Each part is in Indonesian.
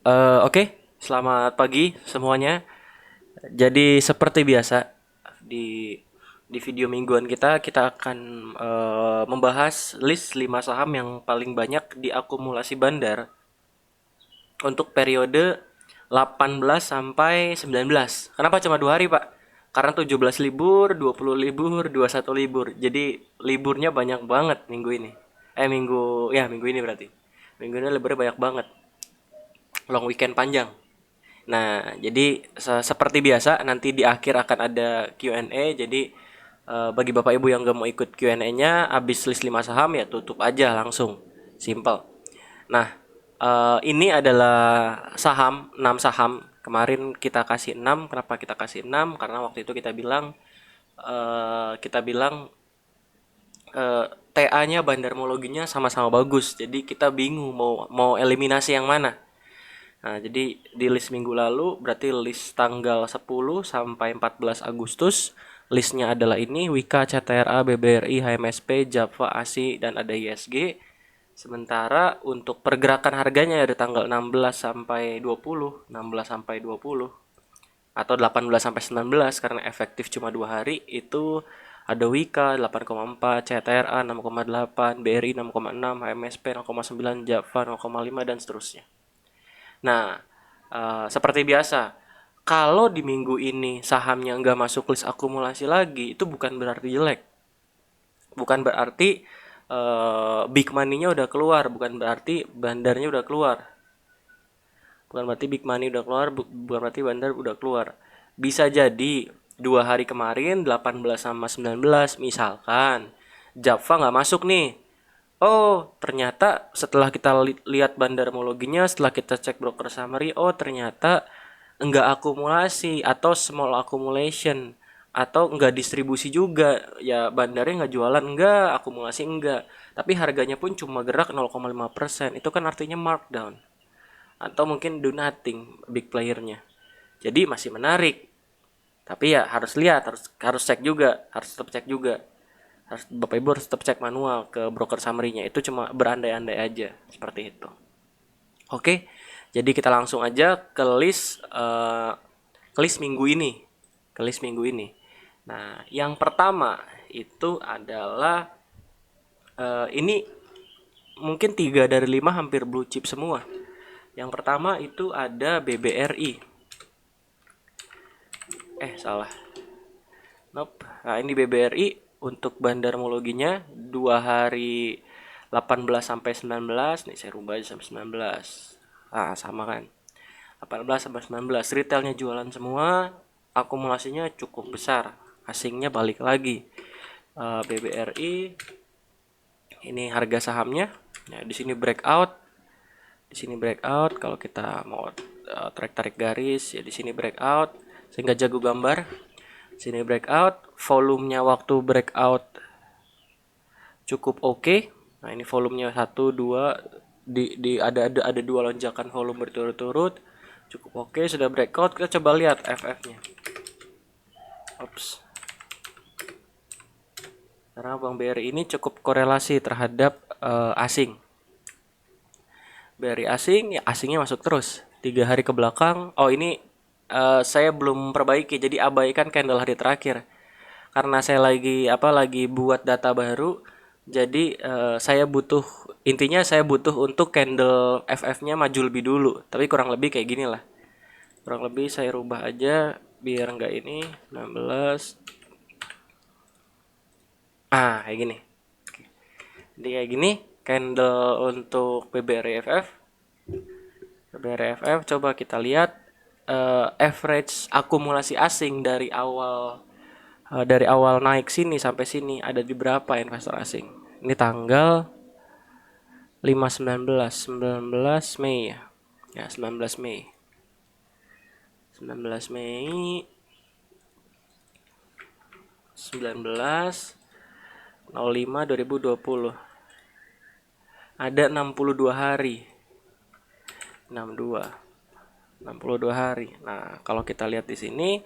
Oke, selamat pagi semuanya. Jadi seperti biasa di video mingguan kita akan membahas list 5 saham yang paling banyak diakumulasi bandar untuk periode 18 sampai 19. Kenapa cuma 2 hari, Pak? Karena 17 libur, 20 libur, 21 libur. Jadi liburnya banyak banget minggu ini. Minggu ini berarti. Minggu ini liburnya banyak banget. Long weekend panjang. Nah, jadi seperti biasa nanti di akhir akan ada Q&A. Jadi bagi Bapak Ibu yang gak mau ikut Q&A-nya, habis list 5 saham ya tutup aja langsung. Simple. Nah, ini adalah saham, 6 saham. Kemarin kita kasih 6. Kenapa kita kasih 6? Karena waktu itu kita bilang TA-nya bandarmologinya sama-sama bagus. Jadi kita bingung mau eliminasi yang mana. Nah, jadi di list minggu lalu berarti list tanggal 10 sampai 14 Agustus. Listnya adalah ini: Wika, CTRA, BBRI, HMSP, Java, ASI, dan ada ISG. Sementara untuk pergerakan harganya dari tanggal 16 sampai 20, 16 sampai 20 atau 18 sampai 19 karena efektif cuma 2 hari itu ada Wika 8,4, CTRA 6,8, BRI 6,6, HMSP 0,9, Java 0,5 dan seterusnya. Nah, seperti biasa, kalau di minggu ini sahamnya nggak masuk list akumulasi lagi, itu bukan berarti jelek. Bukan berarti big money-nya udah keluar, bukan berarti bandarnya udah keluar. Bukan berarti big money udah keluar, bukan berarti bandar udah keluar. Bisa jadi 2 hari kemarin 18 sama 19 misalkan Java nggak masuk nih. Oh, ternyata setelah kita lihat bandarmologinya, setelah kita cek broker summary, oh ternyata enggak akumulasi atau small accumulation atau enggak distribusi juga. Ya bandarnya enggak jualan, enggak, akumulasi enggak. Tapi harganya pun cuma gerak 0,5%. Itu kan artinya markdown. Atau mungkin do nothing big playernya. Jadi masih menarik. Tapi ya harus lihat, harus cek juga, harus tetap cek juga. Harus Bapak Ibu harus tetap cek manual ke broker summary-nya. Itu cuma berandai-andai aja seperti itu. Oke. Jadi kita langsung aja ke list minggu ini. Ke list minggu ini. Nah, yang pertama itu adalah ini mungkin 3 dari 5 hampir blue chip semua. Yang pertama itu ada BBRI. Salah. Nope. Nah, ini BBRI untuk bandarmologinya 2 hari 18 sampai 19. Nih saya rubah aja sampai 19. Ah, sama kan. 18 sampai 19 retailnya jualan semua, akumulasinya cukup besar. Asingnya balik lagi. BBRI ini harga sahamnya. Ya, di sini breakout. Di sini breakout kalau kita mau tarik garis ya di sini breakout sehingga jago gambar. Sini breakout, volumenya waktu breakout cukup oke. Nah, ini volumenya 1 2 ada 2 lonjakan volume berturut-turut. Cukup oke, sudah breakout. Kita coba lihat FF-nya. Ops. Karena Bang BRI ini cukup korelasi terhadap asing. BRI asing, ya asingnya masuk terus. 3 hari ke belakang. Oh, ini saya belum perbaiki, jadi abaikan candle hari terakhir. Karena saya lagi buat data baru, jadi saya butuh untuk candle FF-nya maju lebih dulu. Tapi kurang lebih kayak gini lah. Kurang lebih saya rubah aja biar nggak ini 16. Kayak gini. Jadi kayak gini candle untuk BBRFF. BBRFF coba kita lihat average akumulasi asing dari awal naik sini sampai sini ada di berapa investor asing. Ini tanggal 19 Mei ya. Ya, 19 Mei. 19 Mei 19 05 2020. Ada 62 hari. 62 hari. Nah, kalau kita lihat di sini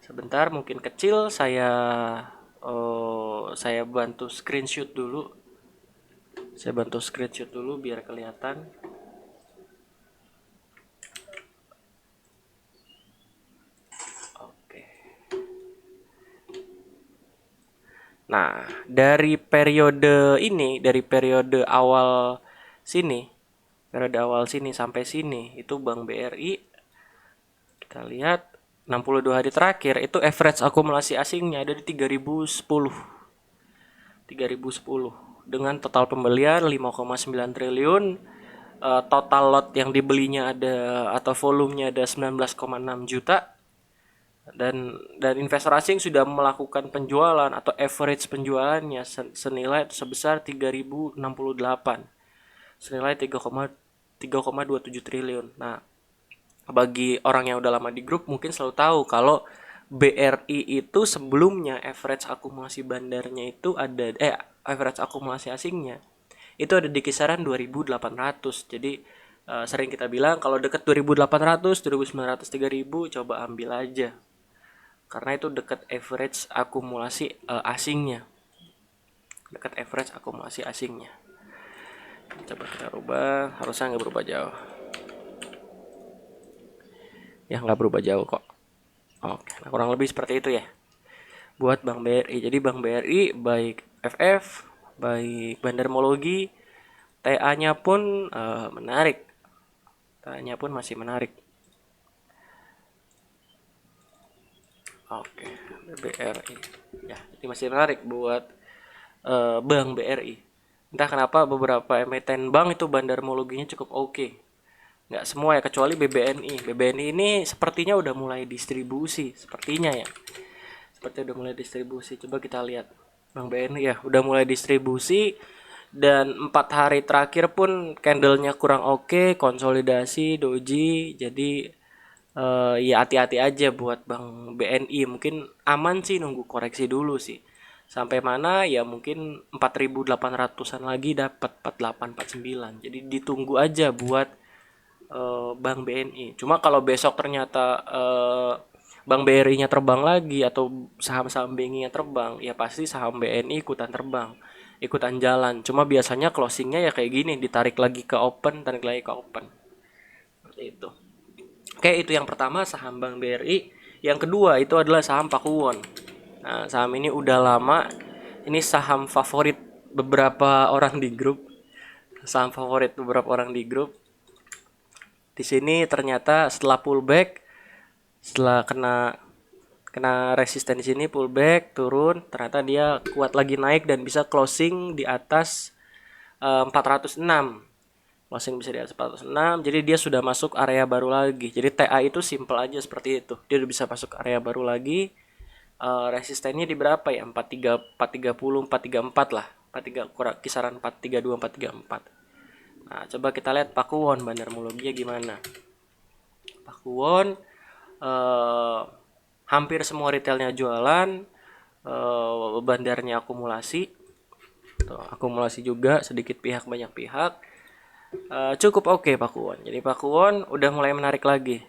sebentar mungkin kecil saya bantu screenshot dulu. Saya bantu screenshot dulu biar kelihatan. Nah, dari periode ini, dari periode awal sini sampai sini, itu Bank BRI, kita lihat 62 hari terakhir, itu average akumulasi asingnya ada di 3010 dengan total pembelian 5,9 triliun. Total lot yang dibelinya ada atau volumenya ada 19,6 juta, dan investor asing sudah melakukan penjualan atau average penjualannya senilai sebesar 3068, senilai 3,27 triliun. Nah, bagi orang yang udah lama di grup mungkin selalu tahu kalau BRI itu sebelumnya average akumulasi bandarnya itu ada average akumulasi asingnya itu ada di kisaran 2.800. Jadi sering kita bilang kalau deket 2.800, 2.900, 3.000 coba ambil aja. Karena itu dekat average akumulasi asingnya. Dekat average akumulasi asingnya. Coba kita rubah, harusnya nggak berubah jauh. Ya nggak berubah jauh kok. Oke, nah kurang lebih seperti itu ya. Buat Bank BRI. Jadi Bank BRI baik FF, baik Bandarmologi, TA-nya pun menarik. TA-nya pun masih menarik. Oke, BRI. Ya, jadi masih menarik buat Bank BRI. Entah kenapa beberapa emiten bank itu bandarmologinya cukup oke. Nggak semua ya, kecuali BBNI. BBNI ini sepertinya udah mulai distribusi, sepertinya ya. Seperti udah mulai distribusi. Coba kita lihat. Bank BNI ya, udah mulai distribusi. Dan 4 hari terakhir pun candlenya kurang oke, konsolidasi, doji. Jadi ya hati-hati aja buat Bank BNI. Mungkin aman sih nunggu koreksi dulu sih. Sampai mana ya mungkin 4.800-an lagi dapat 48 49. Jadi ditunggu aja buat Bank BNI. Cuma kalau besok ternyata Bank BRI-nya terbang lagi atau saham-saham BNI-nya terbang, ya pasti saham BNI ikutan terbang, ikutan jalan. Cuma biasanya closingnya ya kayak gini, ditarik lagi ke open, tarik lagi ke open. Seperti itu. Oke, itu yang pertama saham Bank BRI. Yang kedua itu adalah saham Pakuwon. Nah, saham ini udah lama. Ini saham favorit beberapa orang di grup. Saham favorit beberapa orang di grup. Di sini ternyata setelah pullback, setelah kena kena resisten di sini pullback turun, ternyata dia kuat lagi naik dan bisa closing di atas 406. Closing bisa di atas 406, jadi dia sudah masuk area baru lagi. Jadi TA itu simple aja seperti itu. Dia udah bisa masuk area baru lagi. Resistennya di berapa ya? 43 430 434 lah. 43 kurang kisaran 432 434. Nah, coba kita lihat Pakuwon bandarmologinya gimana. Pakuwon hampir semua retailnya jualan, bandarnya akumulasi. Tuh, akumulasi juga sedikit pihak banyak pihak. Cukup oke Pakuwon. Jadi Pakuwon udah mulai menarik lagi.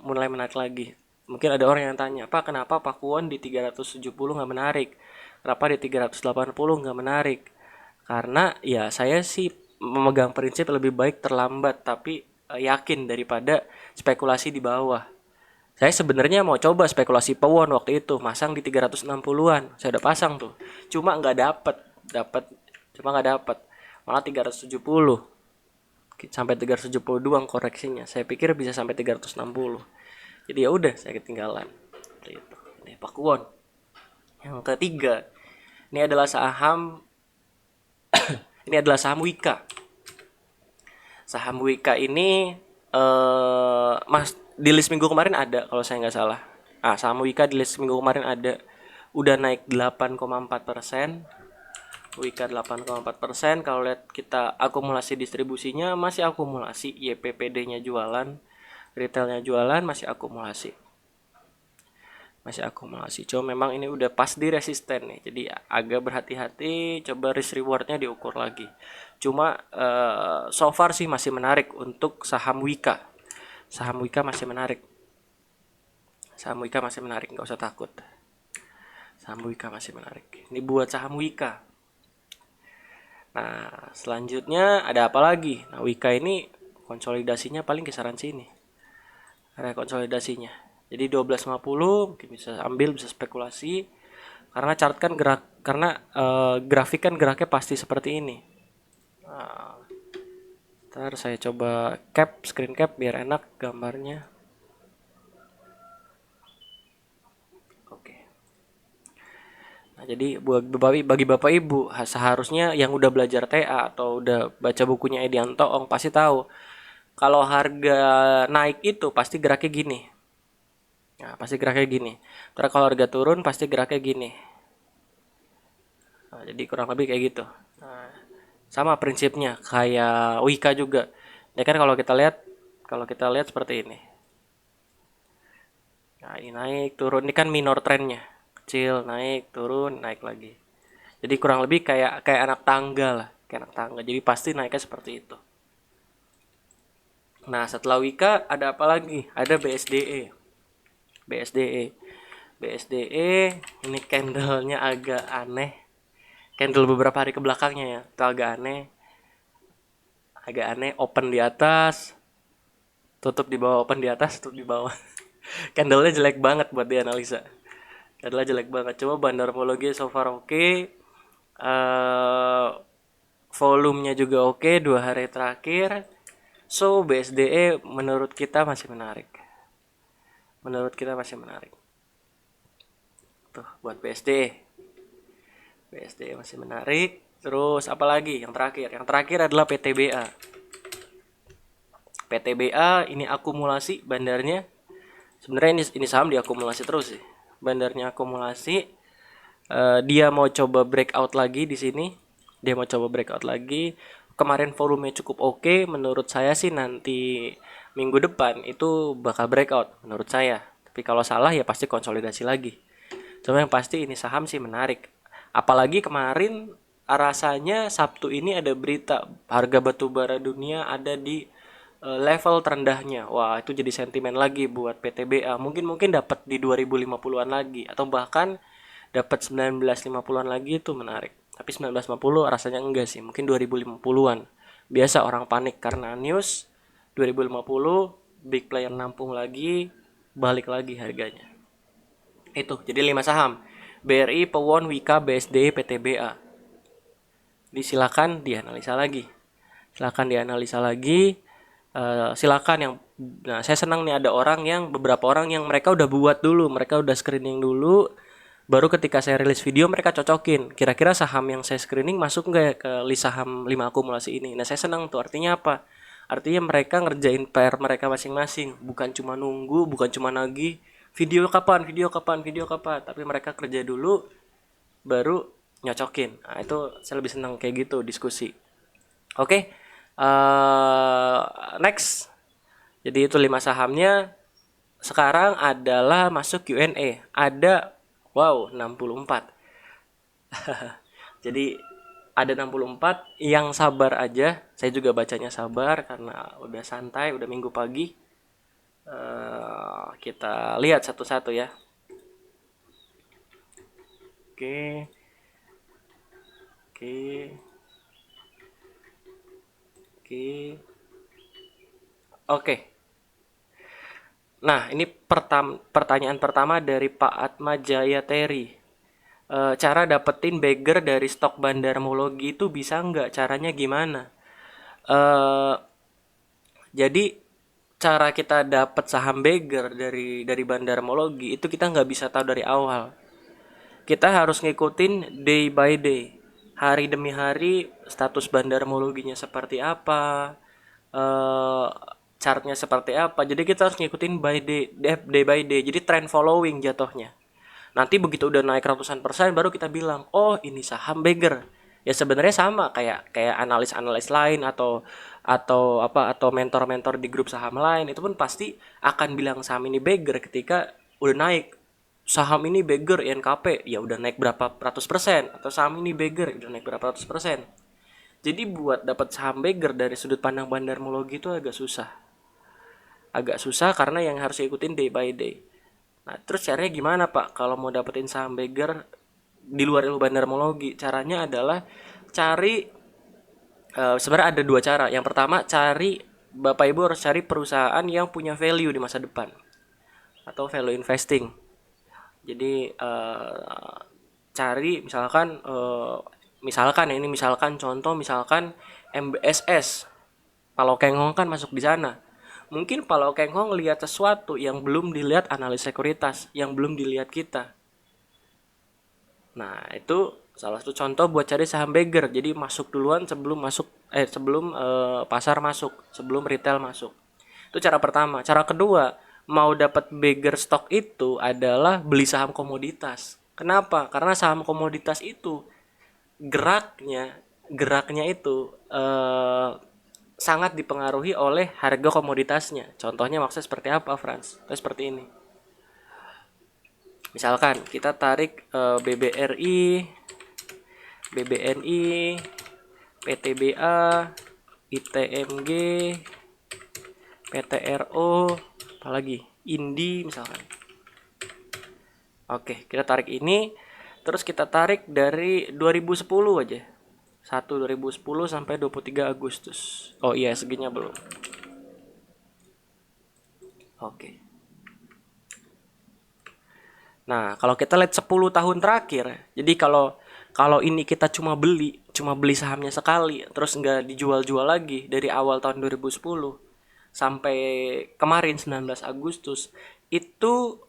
Mulai menarik lagi. Mungkin ada orang yang tanya, "Pak, kenapa Pakuwon di 370 nggak menarik? Kenapa di 380 nggak menarik?" Karena ya saya sih memegang prinsip lebih baik terlambat tapi yakin daripada spekulasi di bawah. Saya sebenarnya mau coba spekulasi pawon waktu itu, masang di 360-an. Saya udah pasang tuh. Cuma nggak cuma nggak dapet. Malah 370 sampai 370 doang koreksinya. Saya pikir bisa sampai 360. Jadi ya udah saya ketinggalan. Itu. Ini Pakuwon. Yang ketiga, ini adalah saham Wika. Saham Wika ini Mas di list minggu kemarin ada kalau saya nggak salah. Saham Wika di list minggu kemarin ada. Udah naik 8,4%. Wika 8,4%. Kalau lihat kita akumulasi distribusinya masih akumulasi. YPPD-nya jualan, retailnya jualan, masih akumulasi. Cuma memang ini udah pas di resisten nih, jadi agak berhati-hati. Coba risk rewardnya diukur lagi. Cuma so far sih masih menarik untuk saham Wika. Saham Wika masih menarik, nggak usah takut. Saham Wika masih menarik. Ini buat saham Wika. Nah, selanjutnya ada apa lagi? Nah, Wika ini konsolidasinya paling kisaran sini. Area konsolidasinya. Jadi 12.50 mungkin bisa ambil, bisa spekulasi. Karena chart kan gerak, karena grafik kan geraknya pasti seperti ini. Ntar saya coba screen cap biar enak gambarnya. Oke. Nah, jadi bagi Bapak Ibu, seharusnya yang udah belajar TA atau udah baca bukunya Edianto Ong pasti tahu kalau harga naik itu pasti geraknya gini. Nah, pasti geraknya gini. Terus kalau harga turun pasti geraknya gini. Nah, jadi kurang lebih kayak gitu. Nah, sama prinsipnya kayak Wika juga. Ya kan kalau kita lihat seperti ini. Nah, ini naik, turun. Ini kan minor trendnya. Kecil, naik, turun, naik lagi. Jadi kurang lebih kayak kayak anak tangga lah, kayak anak tangga. Jadi pasti naiknya seperti itu. Nah, setelah Wika ada apa lagi? Ada BSDE. BSDE. BSDE ini candlenya agak aneh. Candle beberapa hari ke belakangnya ya, itu agak aneh. Agak aneh, open di atas, tutup di bawah, open di atas, tutup di bawah. Candlenya jelek banget buat dianalisa. Candlenya jelek banget. Coba bandarmologi so far oke. Volumenya juga oke 2 hari terakhir. So BSDE menurut kita masih menarik. Menurut kita masih menarik. Tuh buat BSDE. BSDE masih menarik. Terus apa lagi yang terakhir? Yang terakhir adalah PTBA. PTBA ini akumulasi bandarnya. Sebenarnya ini saham diakumulasi terus sih. Bandarnya akumulasi. Dia mau coba breakout lagi di sini. Dia mau coba breakout lagi. Kemarin volumenya cukup oke. Menurut saya sih nanti minggu depan itu bakal breakout menurut saya. Tapi kalau salah ya pasti konsolidasi lagi. Cuma yang pasti ini saham sih menarik. Apalagi kemarin rasanya Sabtu ini ada berita harga batubara dunia ada di level terendahnya. Wah, itu jadi sentimen lagi buat PTBA. Mungkin dapat di 2050-an lagi atau bahkan dapat 1950-an lagi itu menarik. Tapi 1950 rasanya enggak sih, mungkin 2050-an. Biasa orang panik karena news 2050 big player nampung lagi, balik lagi harganya. Itu, jadi 5 saham. BRI, Pewon, Wika, BSD, PTBA. Silakan dianalisa lagi. Silakan dianalisa lagi. Silakan yang nah saya senang nih ada beberapa orang yang mereka udah buat dulu, mereka udah screening dulu, baru ketika saya rilis video mereka cocokin kira-kira saham yang saya screening masuk nggak ya ke list saham 5 akumulasi ini. Nah saya senang tuh, artinya apa? Artinya mereka ngerjain PR mereka masing-masing, bukan cuma nunggu, bukan cuma nagih video kapan, tapi mereka kerja dulu baru nyocokin. Nah itu saya lebih senang kayak gitu diskusi. Oke. Next. Jadi itu 5 sahamnya. Sekarang adalah masuk Q&A. Ada 64. Jadi ada 64 yang sabar aja. Saya juga bacanya sabar karena udah santai, udah minggu pagi. Kita lihat satu-satu ya. Oke. Oke. Nah, ini pertanyaan pertama dari Pak Atma Jaya Terry. Cara dapetin bagger dari stok bandarmologi itu bisa nggak? Caranya gimana? Jadi cara kita dapat saham bagger dari bandarmologi itu kita nggak bisa tahu dari awal. Kita harus ngikutin day by day, hari demi hari status bandarmologinya seperti apa, chartnya seperti apa. Jadi kita harus ngikutin day by day. Jadi trend following jatuhnya. Nanti begitu udah naik ratusan persen baru kita bilang, oh ini saham bagger. Ya sebenarnya sama kayak analis-analis lain atau mentor-mentor di grup saham lain, itu pun pasti akan bilang saham ini bagger ketika udah naik. Saham ini bagger INKP, ya udah naik berapa ratus persen, atau saham ini bagger udah naik berapa ratus persen. Jadi buat dapat saham bagger dari sudut pandang bandarmologi itu agak susah. Agak susah karena yang harus ikutin day by day. Nah, terus caranya gimana Pak kalau mau dapetin saham bagger di luar ilmu bandarmologi? Caranya adalah cari sebenarnya ada 2 cara. Yang pertama, Bapak Ibu harus cari perusahaan yang punya value di masa depan atau value investing. Jadi cari misalkan contoh misalkan MBSS. Palokeng Hong kan masuk di sana. Mungkin Palokeng Hong lihat sesuatu yang belum dilihat analis sekuritas, yang belum dilihat kita. Nah, itu salah satu contoh buat cari saham beggar. Jadi masuk duluan sebelum pasar masuk, sebelum retail masuk. Itu cara pertama. Cara kedua, mau dapat beggar stock itu adalah beli saham komoditas. Kenapa? Karena saham komoditas itu geraknya geraknya itu sangat dipengaruhi oleh harga komoditasnya. Contohnya maksudnya seperti apa, Franz? Seperti ini. Misalkan kita tarik BBRI, BBNI, PTBA, ITMG, PTRO, apalagi Indi misalkan. Oke, kita tarik ini, terus kita tarik dari 2010 aja. 2010 sampai 23 Agustus. Oh iya, seginya belum. Oke. Nah, kalau kita lihat 10 tahun terakhir, jadi kalau kalau ini kita cuma beli sahamnya sekali, terus nggak dijual-jual lagi dari awal tahun 2010 sampai kemarin 19 Agustus, itu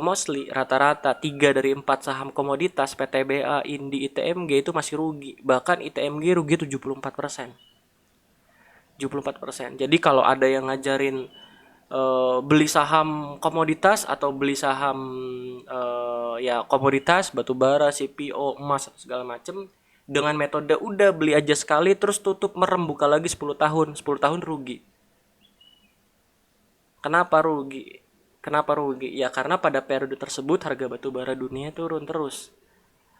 mostly rata-rata 3 dari 4 saham komoditas PTBA, Indi, ITMG itu masih rugi. Bahkan ITMG rugi 74%. 74%. Jadi kalau ada yang ngajarin beli saham komoditas atau beli saham ya komoditas batu bara, CPO, emas segala macem dengan metode udah beli aja sekali terus tutup merem buka lagi 10 tahun, 10 tahun rugi. Kenapa rugi? Kenapa rugi? Ya karena pada periode tersebut harga batu bara dunia turun terus.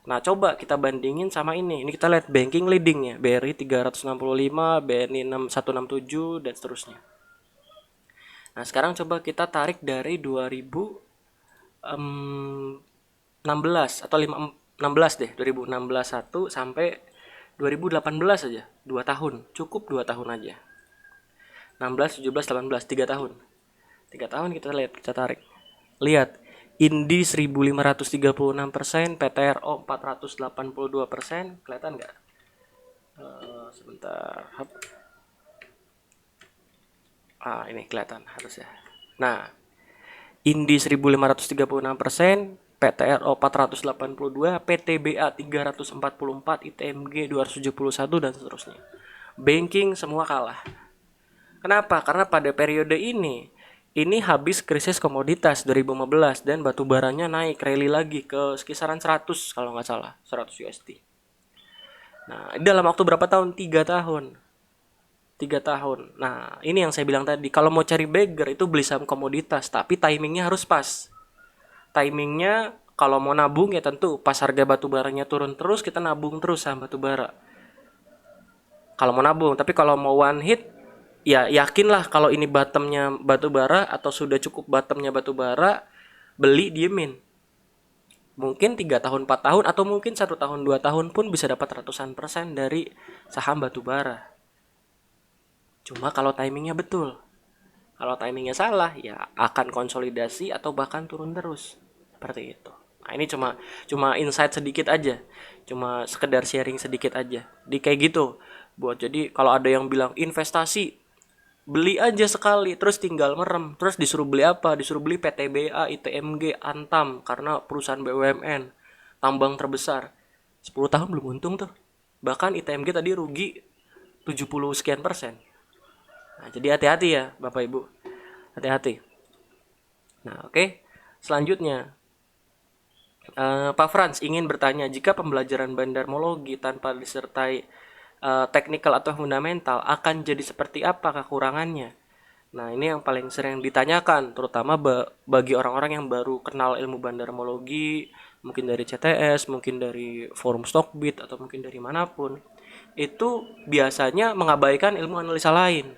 Nah, coba kita bandingin sama ini. Ini kita lihat banking leading ya, BRI 365, BNI 167 dan seterusnya. Nah, sekarang coba kita tarik dari 2016 atau 16 deh, 2016 1 sampai 2018 aja, 2 tahun. Cukup 2 tahun aja. 16, 17, 18, 3 tahun. 3 tahun kita lihat, kita tarik. Lihat, Indi 1536%, PTRO 482%, kelihatan nggak? Sebentar. Ini kelihatan harusnya. Nah, Indi 1536%, PTRO 482, PTBA 344, ITMG 271 dan seterusnya. Banking semua kalah. Kenapa? Karena pada periode ini habis krisis komoditas 2015 dan batu baranya naik rally lagi ke kisaran 100 kalau nggak salah, 100 USD. Nah, dalam waktu berapa tahun? 3 tahun. 3 tahun. Nah, ini yang saya bilang tadi. Kalau mau cari beggar itu beli saham komoditas, tapi timingnya harus pas. Timingnya kalau mau nabung ya tentu pas harga batu baranya turun terus kita nabung terus saham batu bara. Kalau mau nabung, tapi kalau mau one hit ya yakinlah kalau ini bottomnya batu bara atau sudah cukup bottomnya batu bara, beli diemin. Mungkin 3 tahun 4 tahun atau mungkin 1 tahun 2 tahun pun bisa dapat ratusan persen dari saham batu bara. Cuma kalau timingnya betul. Kalau timingnya salah ya akan konsolidasi atau bahkan turun terus. Seperti itu. Nah, ini cuma cuma insight sedikit aja. Cuma sekedar sharing sedikit aja. Di kayak gitu. Jadi kalau ada yang bilang investasi beli aja sekali terus tinggal merem, terus disuruh beli apa? Disuruh beli PTBA, ITMG, Antam karena perusahaan BUMN tambang terbesar. 10 tahun belum untung tuh. Bahkan ITMG tadi rugi 70 sekian persen. Nah, jadi hati-hati ya Bapak Ibu. Hati-hati. Nah, oke. Selanjutnya, Pak Franz ingin bertanya, jika pembelajaran bandarmologi tanpa disertai teknikal atau fundamental akan jadi seperti apa kekurangannya? Nah, ini yang paling sering ditanyakan, terutama bagi orang-orang yang baru kenal ilmu bandarmologi, mungkin dari CTS, mungkin dari forum Stockbit, atau mungkin dari manapun. Itu biasanya mengabaikan ilmu analisa lain.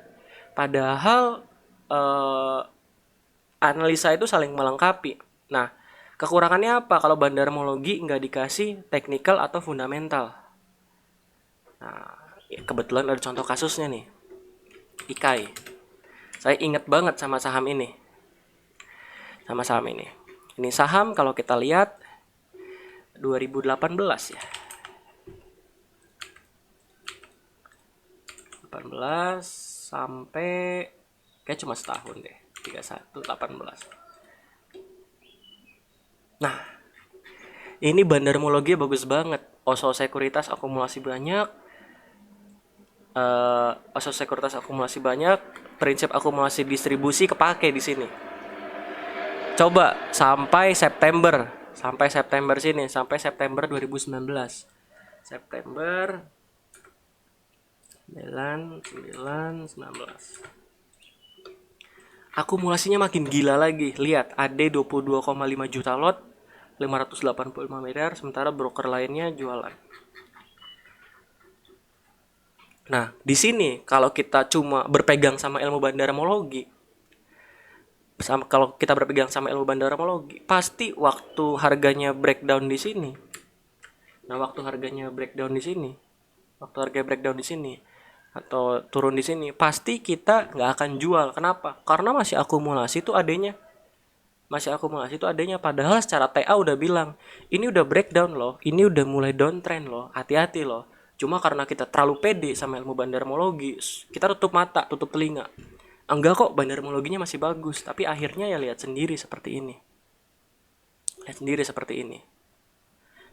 Padahal analisa itu saling melengkapi. Nah, kekurangannya apa kalau bandarmologi nggak dikasih teknikal atau fundamental? Nah, ya kebetulan ada contoh kasusnya nih. IKAI. Saya ingat banget sama saham ini. Ini saham kalau kita lihat 2018 ya. 18 sampai kayak cuma setahun deh. 31 18. Nah, ini bandarmologi bagus banget. Oso sekuritas akumulasi banyak. Oso sekuritas akumulasi banyak. Prinsip akumulasi distribusi kepake di sini. Coba sampai September sini, sampai September 2019. September 19. Akumulasinya makin gila lagi. Lihat, AD 22,5 juta lot, 585 miliar, sementara broker lainnya jualan. Nah, di sini kalau kita cuma berpegang sama ilmu bandarmologi, kalau kita berpegang sama ilmu bandarmologi, pasti waktu harganya breakdown di sini. Nah, waktu harganya breakdown di sini atau turun di sini, pasti kita nggak akan jual. Kenapa? Karena masih akumulasi itu adanya. Padahal secara TA udah bilang, ini udah breakdown loh, ini udah mulai downtrend loh, hati-hati loh. Cuma karena kita terlalu pede sama ilmu bandarmologi, kita tutup mata, tutup telinga. Enggak kok, bandarmologinya masih bagus. Tapi akhirnya ya lihat sendiri seperti ini.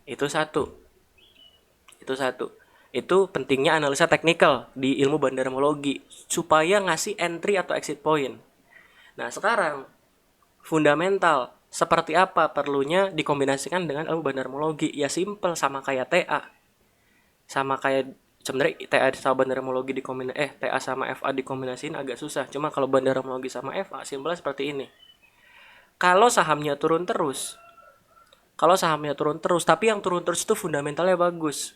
Itu satu. Itu pentingnya analisa teknikal di ilmu bandarmologi supaya ngasih entry atau exit point. Nah, sekarang fundamental seperti apa perlunya dikombinasikan dengan ilmu bandarmologi? Ya simple, sama kayak TA. Sama kayak sebenarnya TA sama bandarmologi TA sama FA dikombinasiin agak susah. Cuma kalau bandarmologi sama FA simpelnya seperti ini. Kalau sahamnya turun terus, tapi yang turun terus itu fundamentalnya bagus.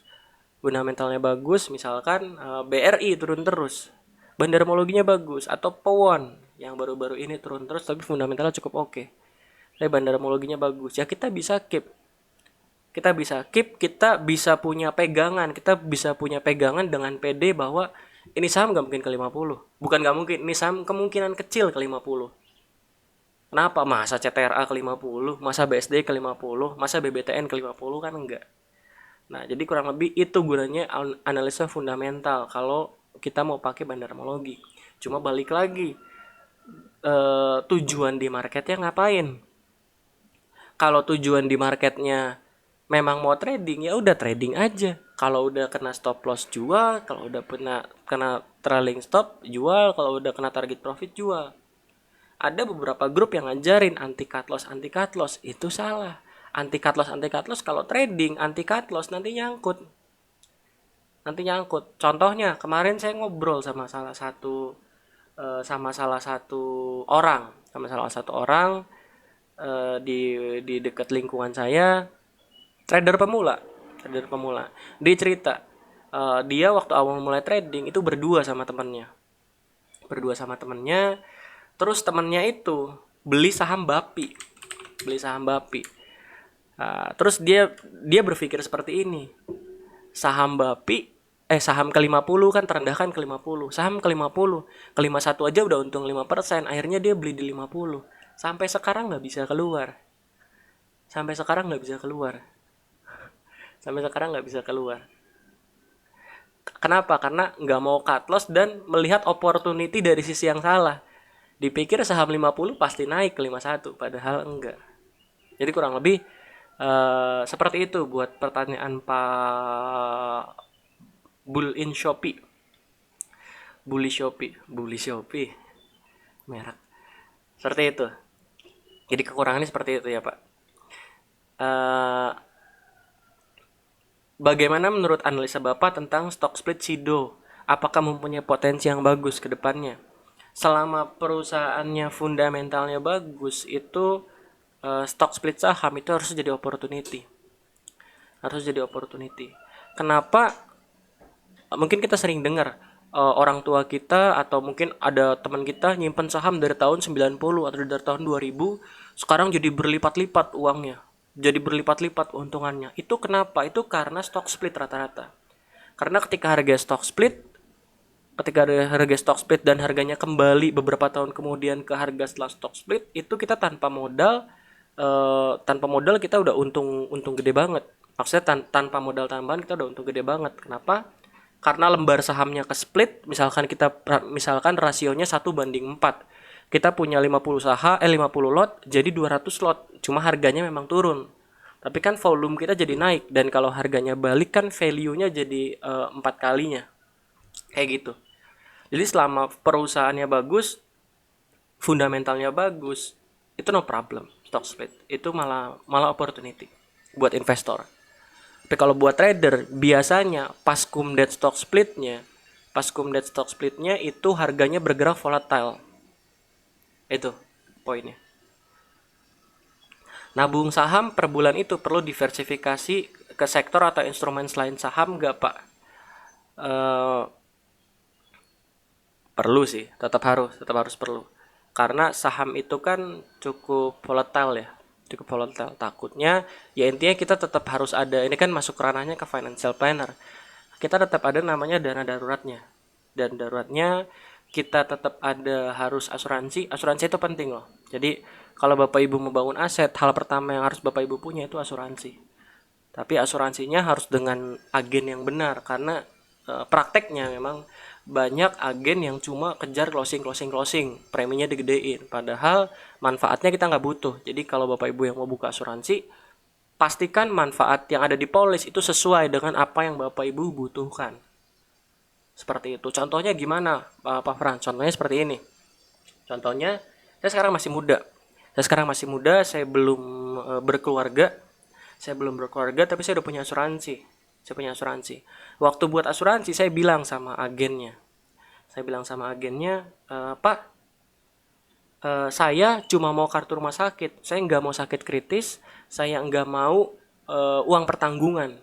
Misalkan BRI turun terus, bandarmologinya bagus, atau POWON yang baru-baru ini turun terus tapi fundamentalnya cukup oke. Tapi bandarmologinya bagus, ya kita bisa keep, kita bisa punya pegangan dengan PD bahwa ini saham nggak mungkin ke 50. Bukan nggak mungkin, ini saham kemungkinan kecil ke 50. Kenapa? Masa CTRA ke 50, masa BSD ke 50, masa BBTN ke 50 kan enggak. Nah, jadi kurang lebih itu gunanya analisa fundamental kalau kita mau pakai bandarmologi. Cuma balik lagi, tujuan di marketnya ngapain? Kalau tujuan di marketnya memang mau trading, ya udah trading aja. Kalau udah kena stop loss jual, kalau udah kena trailing stop jual, kalau udah kena target profit jual. Ada beberapa grup yang ngajarin anti cut loss, itu salah. Anti cut loss kalau trading anti cut loss nanti nyangkut. Contohnya kemarin saya ngobrol sama salah satu orang di dekat lingkungan saya, trader pemula. Dia cerita, dia waktu awal mulai trading itu berdua sama temannya. Terus temannya itu beli saham BAPI. Terus dia berpikir seperti ini. Saham ke-50 kan terendahkan ke-50. Saham ke-50, ke-51 aja udah untung 5%. Akhirnya dia beli di 50. Sampai sekarang nggak bisa keluar. Kenapa? Karena nggak mau cut loss dan melihat opportunity dari sisi yang salah. Dipikir saham 50 pasti naik ke 51, padahal enggak. Jadi kurang lebih seperti itu buat pertanyaan Pak Bully Shopee merek. Seperti itu. Jadi kekurangannya seperti itu ya, Pak. Bagaimana menurut analisa Bapak tentang stock split Sido? Apakah mempunyai potensi yang bagus ke depannya? Selama perusahaannya fundamentalnya bagus, itu stock split saham itu harus jadi opportunity. Kenapa? Mungkin kita sering dengar orang tua kita atau mungkin ada teman kita nyimpen saham dari tahun 90 atau dari tahun 2000, sekarang jadi berlipat-lipat uangnya, jadi berlipat-lipat untungannya. Itu kenapa? Itu karena stock split rata-rata. Karena ketika harga stock split dan harganya kembali beberapa tahun kemudian ke harga setelah stock split, itu kita tanpa modal kita udah untung gede banget. Maksudnya tanpa modal tambahan kita udah untung gede banget. Kenapa? Karena lembar sahamnya ke split, misalkan rasionya 1:4. Kita punya 50 lot jadi 200 lot. Cuma harganya memang turun. Tapi kan volume kita jadi naik, dan kalau harganya balik kan value-nya jadi 4 kalinya. Kayak gitu. Jadi selama perusahaannya bagus, fundamentalnya bagus, itu no problem stock split. Itu malah malah opportunity buat investor. Tapi kalau buat trader, biasanya pas kumdet stock splitnya itu harganya bergerak volatile. Itu poinnya. Nabung saham per bulan itu perlu diversifikasi ke sektor atau instrumen selain saham nggak, Pak? Eh, Perlu sih, tetap harus perlu. Karena saham itu kan cukup volatile ya, cukup volatile. Takutnya ya intinya kita tetap harus ada, ini kan masuk ranahnya ke financial planner. Kita tetap ada namanya dana daruratnya. Dan daruratnya kita tetap ada harus asuransi. Asuransi itu penting loh. Jadi kalau Bapak Ibu membangun aset, hal pertama yang harus Bapak Ibu punya itu asuransi. Tapi asuransinya harus dengan agen yang benar, karena prakteknya memang banyak agen yang cuma kejar closing, preminya digedein, padahal manfaatnya kita nggak butuh. Jadi kalau Bapak Ibu yang mau buka asuransi, pastikan manfaat yang ada di polis itu sesuai dengan apa yang Bapak Ibu butuhkan. Seperti itu. Contohnya gimana, Pak Fran? Contohnya seperti ini. Contohnya, saya sekarang masih muda. Saya belum berkeluarga. Tapi saya udah punya asuransi. Waktu buat asuransi, saya bilang sama agennya, Pak, saya cuma mau kartu rumah sakit. Saya nggak mau sakit kritis. Saya nggak mau uang pertanggungan.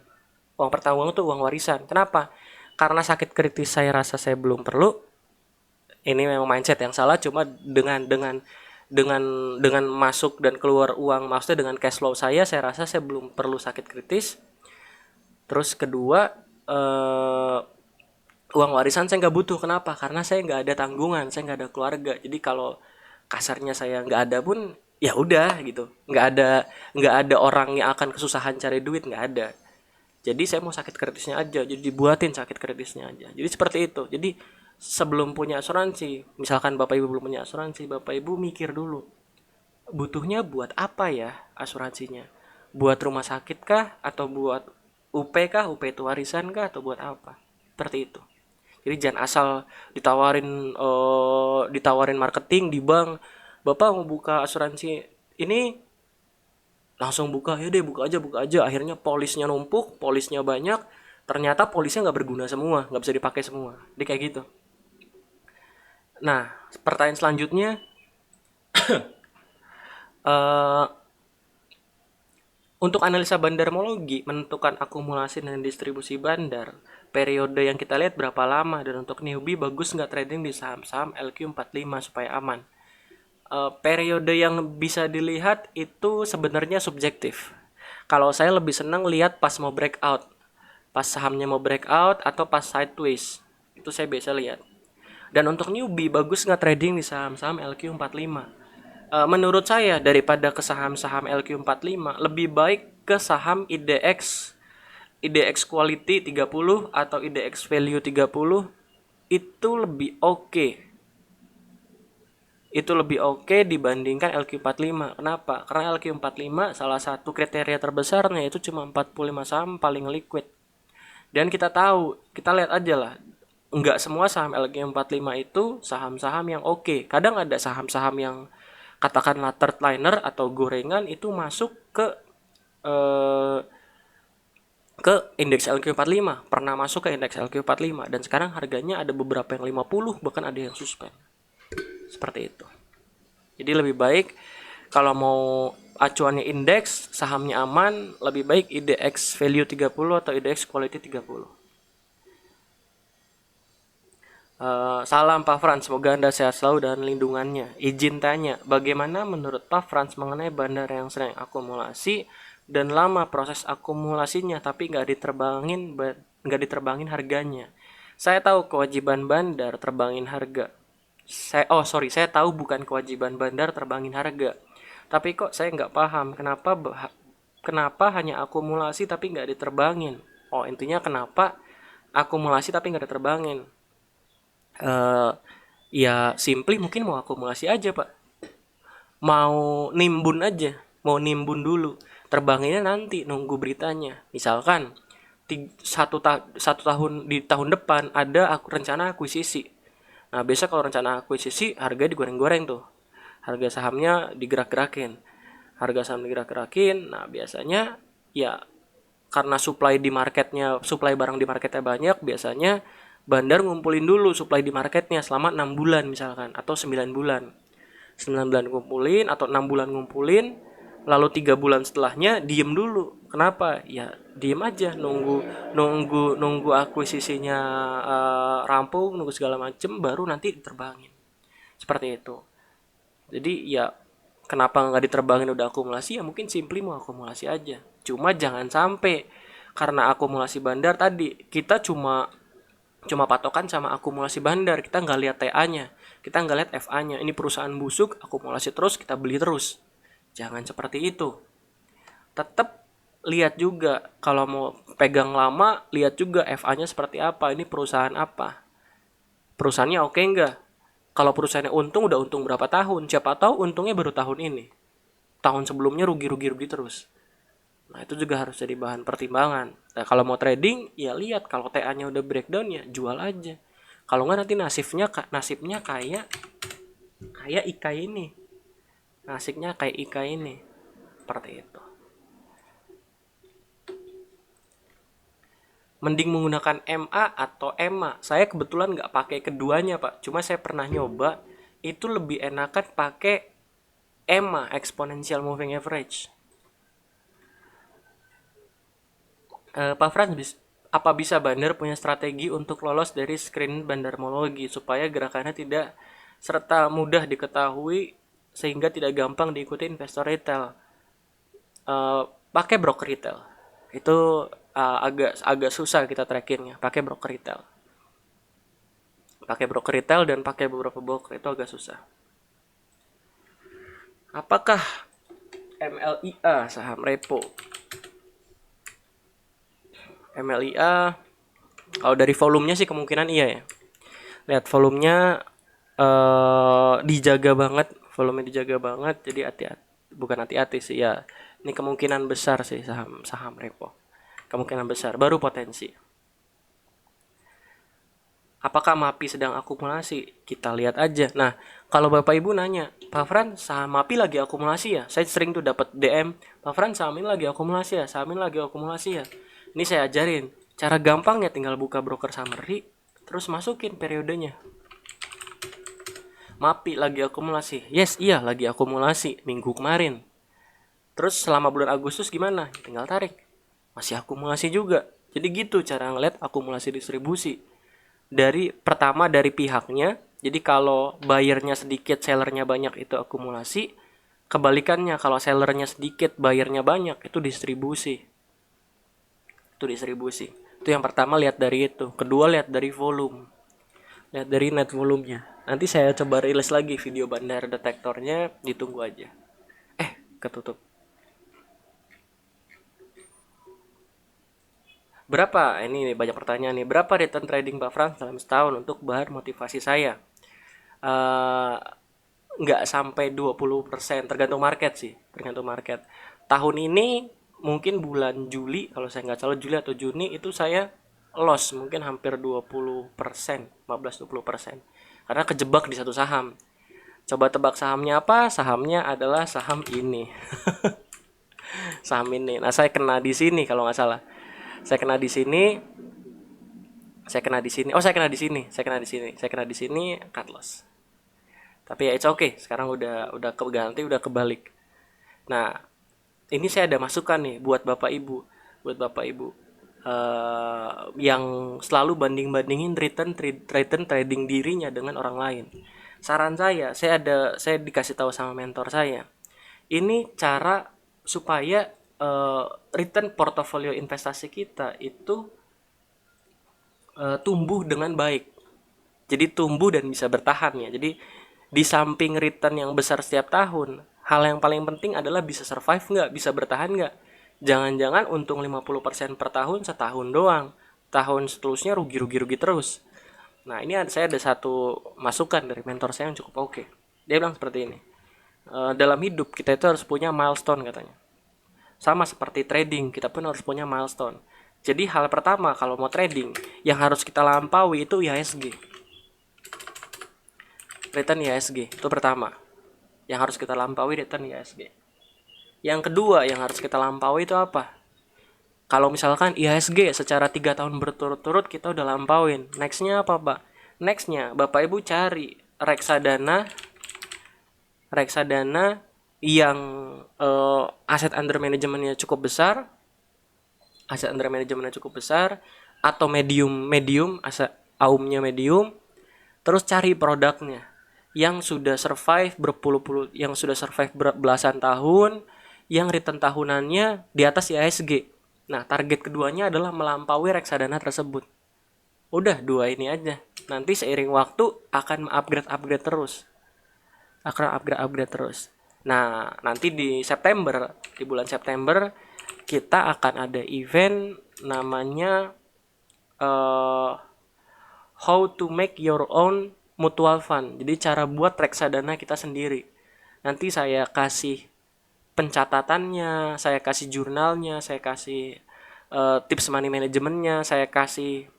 Uang pertanggungan itu uang warisan. Kenapa? Karena sakit kritis saya rasa saya belum perlu. Ini memang mindset yang salah. Cuma dengan masuk dan keluar uang, maksudnya dengan cash flow saya rasa saya belum perlu sakit kritis. Terus kedua, uang warisan saya nggak butuh. Kenapa? Karena saya nggak ada tanggungan, saya nggak ada keluarga. Jadi kalau kasarnya saya nggak ada pun ya udah gitu, nggak ada orang yang akan kesusahan cari duit, nggak ada. Jadi saya mau sakit kritisnya aja, jadi dibuatin sakit kritisnya aja. Jadi seperti itu. Jadi sebelum punya asuransi, misalkan Bapak Ibu belum punya asuransi, Bapak Ibu mikir dulu, butuhnya buat apa ya asuransinya? Buat rumah sakit kah, atau buat UP kah, UP itu warisan kah, atau buat apa? Seperti itu. Jadi jangan asal ditawarin marketing di bank, Bapak mau buka asuransi ini, langsung buka, ya deh buka aja. Akhirnya polisnya numpuk, polisnya banyak, ternyata polisnya nggak berguna semua, nggak bisa dipakai semua. Jadi kayak gitu. Nah, pertanyaan selanjutnya, eh untuk analisa bandarmologi, menentukan akumulasi dan distribusi bandar, periode yang kita lihat berapa lama, dan untuk newbie bagus nggak trading di saham-saham LQ45 supaya aman. Periode yang bisa dilihat itu sebenarnya subjektif. Kalau saya lebih senang lihat pas mau breakout, pas sahamnya mau breakout atau pas sideways, itu saya biasa lihat. Dan untuk newbie bagus nggak trading di saham-saham LQ45? Menurut saya daripada ke saham-saham LQ45, lebih baik ke saham IDX Quality 30 atau IDX Value 30. Itu lebih oke. Itu lebih oke dibandingkan LQ45. Kenapa? Karena LQ45 salah satu kriteria terbesarnya itu cuma 45 saham paling liquid. Dan kita tahu, kita lihat aja lah, enggak semua saham LQ45 itu saham-saham yang oke. Kadang ada saham-saham yang katakanlah third liner atau gorengan itu masuk ke indeks LQ45, pernah masuk ke indeks LQ45, dan sekarang harganya ada beberapa yang 50, bahkan ada yang suspend. Seperti itu. Jadi lebih baik kalau mau acuannya indeks, sahamnya aman, lebih baik IDX Value 30 atau IDX Quality 30. Salam Pak Frans, semoga Anda sehat selalu dan lindungannya. Izin tanya, bagaimana menurut Pak Frans mengenai bandar yang sering akumulasi dan lama proses akumulasinya tapi nggak diterbangin harganya? Saya tahu kewajiban bandar terbangin harga. Saya tahu bukan kewajiban bandar terbangin harga. Tapi kok saya nggak paham kenapa kenapa hanya akumulasi tapi nggak diterbangin? Oh, intinya kenapa akumulasi tapi nggak diterbangin? Eh, ya simply mungkin mau akumulasi aja, Pak. Mau nimbun aja, mau nimbun dulu. Terbanginnya nanti nunggu beritanya. Misalkan satu tahun di tahun depan ada rencana akuisisi. Nah, biasa kalau rencana akuisisi harga digoreng-goreng tuh. Harga sahamnya digerak-gerakin. Harga saham digerak-gerakin. Nah, biasanya ya karena supply barang di marketnya banyak, biasanya bandar ngumpulin dulu supply di marketnya selama 6 bulan misalkan atau 9 bulan. 9 bulan ngumpulin atau 6 bulan ngumpulin, lalu 3 bulan setelahnya diem dulu. Kenapa? Ya diem aja, nunggu akuisisinya rampung, nunggu segala macem, baru nanti diterbangin. Seperti itu. Jadi ya kenapa nggak diterbangin udah akumulasi, ya mungkin simply mau akumulasi aja. Cuma jangan sampai karena akumulasi bandar tadi kita cuma cuma patokan sama akumulasi bandar, kita nggak lihat TA-nya, kita nggak lihat FA-nya. Ini perusahaan busuk, akumulasi terus, kita beli terus. Jangan seperti itu. Tetap lihat juga, kalau mau pegang lama, lihat juga FA-nya seperti apa, ini perusahaan apa, perusahaannya oke nggak. Kalau perusahaannya untung, udah untung berapa tahun, siapa tahu untungnya baru tahun ini, tahun sebelumnya rugi terus. Nah, itu juga harus jadi bahan pertimbangan. Nah, kalau mau trading, ya lihat kalau TA-nya udah breakdown, ya jual aja. Kalau nggak nanti nasibnya kayak IKA ini. Nasibnya kayak IKA ini. Seperti itu. Mending menggunakan MA atau EMA. Saya kebetulan nggak pakai keduanya, Pak. Cuma saya pernah nyoba, itu lebih enakan pakai EMA, Exponential Moving Average. Pak Frans, apa bisa bandar punya strategi untuk lolos dari screen bandarmologi supaya gerakannya tidak serta mudah diketahui sehingga tidak gampang diikuti investor retail? Pakai broker retail. Itu agak susah kita trackingnya. Pakai broker retail. Pakai broker retail dan pakai beberapa broker itu agak susah. Apakah MLIA saham repo? MLIA kalau dari volumenya sih kemungkinan iya ya. Lihat volumenya dijaga banget, volumenya dijaga banget, jadi hati-hati. Bukan hati-hati sih ya. Ini kemungkinan besar sih saham repo. Kemungkinan besar, baru potensi. Apakah MAPI sedang akumulasi? Kita lihat aja. Nah, kalau Bapak Ibu nanya, Pak Fran, saham MAPI lagi akumulasi ya? Saya sering tuh dapat DM, Pak Fran, saham ini lagi akumulasi ya? Saham ini lagi akumulasi ya? Ini saya ajarin. Cara gampangnya tinggal buka broker summary, terus masukin periodenya. MAPI lagi akumulasi. Yes, iya lagi akumulasi minggu kemarin. Terus selama bulan Agustus gimana? Tinggal tarik. Masih akumulasi juga. Jadi gitu cara ngeliat akumulasi distribusi. Pertama dari pihaknya. Jadi kalau buyernya sedikit, sellernya banyak, itu akumulasi. Kebalikannya, kalau sellernya sedikit, buyernya banyak, itu distribusi. Itu yang pertama, lihat dari itu. Kedua, lihat dari volume. Lihat dari net volumenya. Nanti saya coba rilis lagi video bandar detektornya, ditunggu aja. Ketutup. Berapa? Ini banyak pertanyaan nih. Berapa return trading Pak Frans dalam setahun untuk bahan motivasi saya? Nggak sampai 20%, tergantung market sih. Tergantung market. Tahun ini mungkin bulan Juli, kalau saya nggak salah Juli atau Juni, itu saya loss mungkin hampir 20%, 15-20%. Karena kejebak di satu saham. Coba tebak sahamnya apa? Sahamnya adalah saham ini. Saham ini. Nah, saya kena di sini kalau nggak salah. Saya kena di sini. Saya kena di sini. Oh, saya kena di sini. Saya kena di sini. Saya kena di sini, cut loss. Tapi ya it's okay. Sekarang udah keganti, udah kebalik. Nah, ini saya ada masukan nih buat Bapak Ibu. Buat Bapak Ibu yang selalu banding-bandingin return trading dirinya dengan orang lain. Saran saya dikasih tahu sama mentor saya. Ini cara supaya return portofolio investasi kita itu tumbuh dengan baik. Jadi tumbuh dan bisa bertahan ya. Jadi di samping return yang besar setiap tahun, hal yang paling penting adalah bisa survive nggak, bisa bertahan nggak Jangan-jangan untung 50% per tahun setahun doang. Tahun seterusnya rugi-rugi-rugi terus. Nah, ini saya ada satu masukan dari mentor saya yang cukup oke. Dia bilang seperti ini. Dalam hidup kita itu harus punya milestone katanya. Sama seperti trading, kita pun harus punya milestone. Jadi hal pertama kalau mau trading, yang harus kita lampaui itu IHSG. Return IHSG, itu pertama. Yang harus kita lampaui return IHSG. Yang kedua yang harus kita lampaui itu apa? Kalau misalkan IHSG secara 3 tahun berturut-turut kita udah lampauin. Nextnya apa, Pak? Nextnya, Bapak Ibu cari reksadana yang aset under manajemennya cukup besar, atau medium, aset AUM-nya medium, terus cari produknya yang sudah survive belasan tahun, yang return tahunannya di atas IHSG. Nah, target keduanya adalah melampaui reksadana tersebut. Udah dua ini aja. Nanti seiring waktu akan upgrade terus. Nah, nanti di bulan September kita akan ada event namanya how to make your own mutual fund. Jadi cara buat reksadana kita sendiri. Nanti saya kasih pencatatannya, saya kasih jurnalnya, saya kasih tips money manajemennya, saya kasih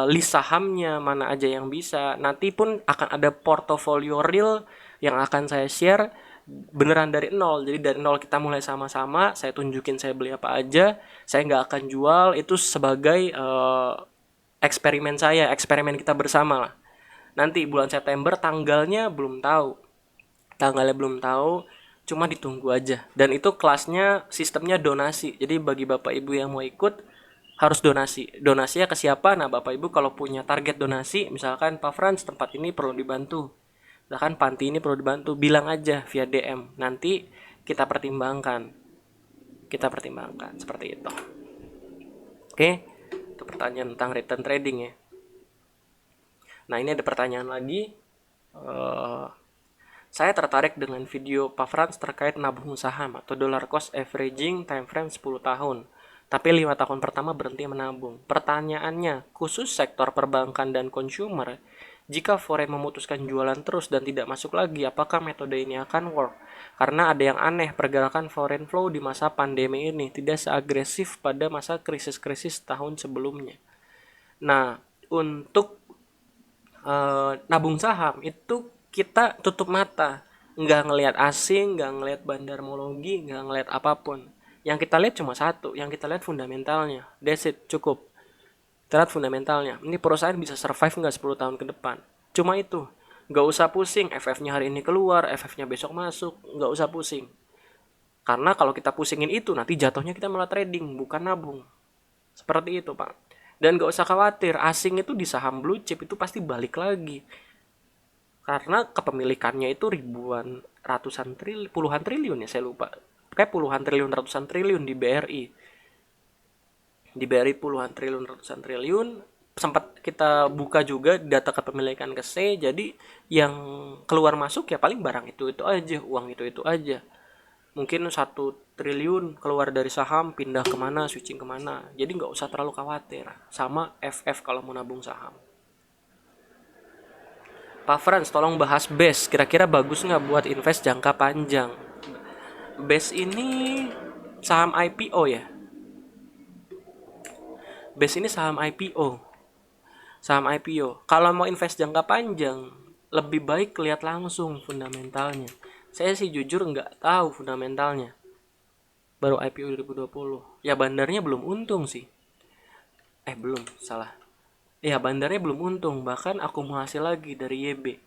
list sahamnya mana aja yang bisa. Nanti pun akan ada portofolio real yang akan saya share beneran dari nol. Jadi dari nol kita mulai sama-sama, saya tunjukin saya beli apa aja, saya nggak akan jual, itu sebagai eksperimen kita bersama lah. Nanti bulan September tanggalnya belum tahu, cuma ditunggu aja. Dan itu kelasnya sistemnya donasi, jadi bagi bapak ibu yang mau ikut harus donasinya ke siapa? Nah, bapak ibu kalau punya target donasi, misalkan Pak Frans tempat ini perlu dibantu, misalkan panti ini perlu dibantu, bilang aja via DM, nanti kita pertimbangkan seperti itu. Oke, itu pertanyaan tentang return trading ya. Nah, ini ada pertanyaan lagi. Saya tertarik dengan video Pak Frans terkait nabung saham atau dollar cost averaging time frame 10 tahun. Tapi 5 tahun pertama berhenti menabung. Pertanyaannya, khusus sektor perbankan dan consumer, jika foreign memutuskan jualan terus dan tidak masuk lagi, apakah metode ini akan work? Karena ada yang aneh, pergerakan foreign flow di masa pandemi ini tidak seagresif pada masa krisis-krisis tahun sebelumnya. Nah, untuk nabung saham itu kita tutup mata, nggak ngelihat asing, nggak ngelihat bandarmologi, nggak ngelihat apapun. Yang kita lihat cuma satu, yang kita lihat fundamentalnya. That's it, cukup. Kita lihat fundamentalnya. Ini perusahaan bisa survive nggak 10 tahun ke depan. Cuma itu. Nggak usah pusing, FF-nya hari ini keluar, FF-nya besok masuk. Nggak usah pusing. Karena kalau kita pusingin itu, nanti jatuhnya kita malah trading, bukan nabung. Seperti itu, Pak. Dan gak usah khawatir, asing itu di saham blue chip itu pasti balik lagi. Karena kepemilikannya itu puluhan triliun ya, saya lupa. Kayak puluhan triliun, ratusan triliun di BRI. Di BRI puluhan triliun, ratusan triliun. Sempat kita buka juga data kepemilikan ke C, jadi yang keluar masuk ya paling barang itu aja, uang itu aja. Mungkin 1 triliun keluar dari saham, pindah kemana, switching kemana. Jadi nggak usah terlalu khawatir. Sama FF kalau mau nabung saham. Pak Frans, tolong bahas BES. Kira-kira bagus nggak buat invest jangka panjang? BES ini saham IPO ya? BES ini saham IPO. Kalau mau invest jangka panjang, lebih baik lihat langsung fundamentalnya. Saya sih jujur nggak tahu fundamentalnya. Baru IPO 2020. Ya bandarnya belum untung sih. Belum, salah. Ya bandarnya belum untung, bahkan akumulasi lagi dari YB.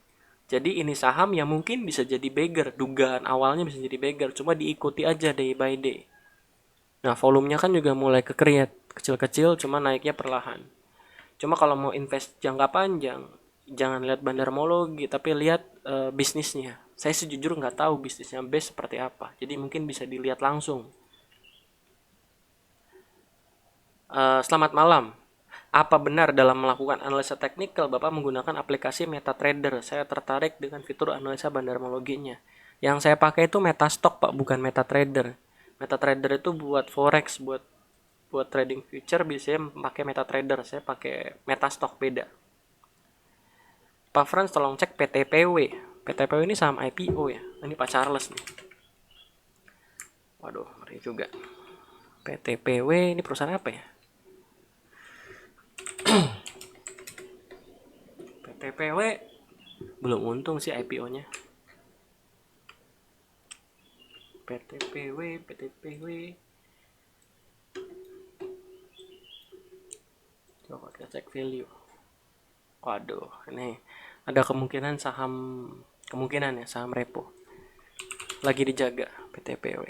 Jadi ini saham yang mungkin bisa jadi beggar. Dugaan awalnya bisa jadi beggar, cuma diikuti aja day by day. Nah, volumenya kan juga mulai ke-create. Kecil-kecil, cuma naiknya perlahan. Cuma kalau mau invest jangka panjang, jangan lihat bandarmologi, tapi lihat bisnisnya. Saya sejujur nggak tahu bisnisnya BES seperti apa, jadi mungkin bisa dilihat langsung. Selamat malam. Apa benar dalam melakukan analisa teknikal Bapak menggunakan aplikasi MetaTrader? Saya tertarik dengan fitur analisa bandarmologinya. Yang saya pakai itu Metastock, Pak, bukan MetaTrader. MetaTrader itu buat forex, buat trading future biasanya pakai MetaTrader, saya pakai Metastock beda. Pak Frans tolong cek PTPW. PTPW ini saham IPO ya. Ini Pak Charles nih. Waduh, ngeri juga. PTPW ini perusahaan apa ya? PTPW belum untung sih IPO-nya. PTPW. Coba kita cek value. Waduh, ini ada kemungkinan ya saham repo. Lagi dijaga PTPW.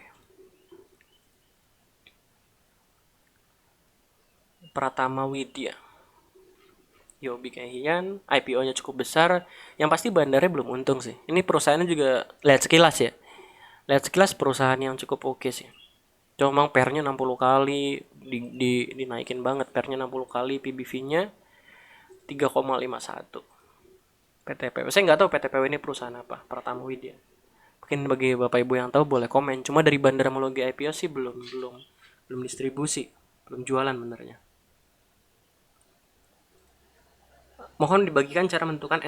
Pratama Widya. Yobi Kahian, IPO-nya cukup besar. Yang pasti bandarnya belum untung sih. Ini perusahaannya juga lihat sekilas ya. Lihat sekilas perusahaan yang cukup oke sih. Cuma pernya 60 kali dinaikin banget, pernya 60 kali, PBV-nya 3,51. PTPW. Saya nggak tahu PTPW ini perusahaan apa, Pratama Widya. Mungkin bagi Bapak Ibu yang tahu boleh komen. Cuma dari Bandara Mologi IPO sih belum distribusi, belum jualan benernya. Mohon dibagikan cara menentukan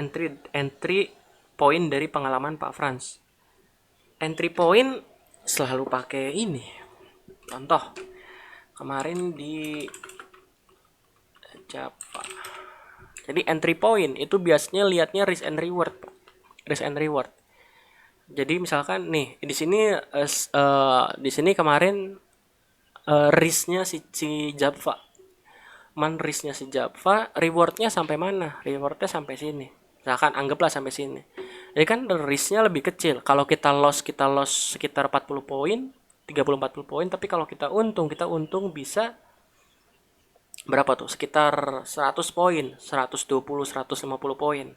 entry point dari pengalaman Pak Frans. Entry point selalu pakai ini. Contoh, kemarin di Java. Jadi entry point itu biasanya lihatnya risk and reward. Risk and reward. Jadi misalkan nih di sini kemarin risknya si Java. Risknya si Java, rewardnya sampai mana? Rewardnya sampai sini. Misalkan anggaplah sampai sini. Jadi kan risknya lebih kecil. Kalau kita loss sekitar 40 poin, 30-40 poin. Tapi kalau kita untung bisa berapa tuh? Sekitar 100 poin, 120-150 poin.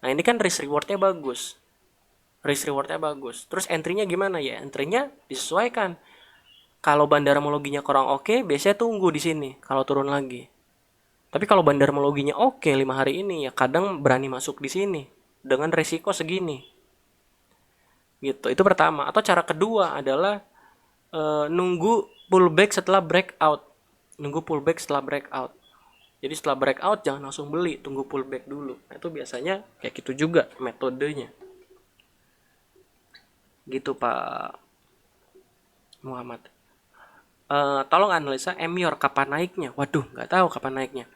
Nah ini kan risk rewardnya bagus. Terus entry-nya gimana ya? Entry-nya disesuaikan. Kalau bandara mologinya kurang oke, biasanya tunggu di sini kalau turun lagi. Tapi kalau bandara mologinya oke 5 hari ini, ya kadang berani masuk di sini dengan resiko segini. Gitu. Itu pertama. Atau cara kedua adalah nunggu pullback setelah breakout. Jadi setelah breakout jangan langsung beli, tunggu pullback dulu. Nah, itu biasanya kayak gitu juga metodenya. Gitu Pak Muhammad. Tolong analisa Emior kapan naiknya. Waduh, nggak tahu kapan naiknya.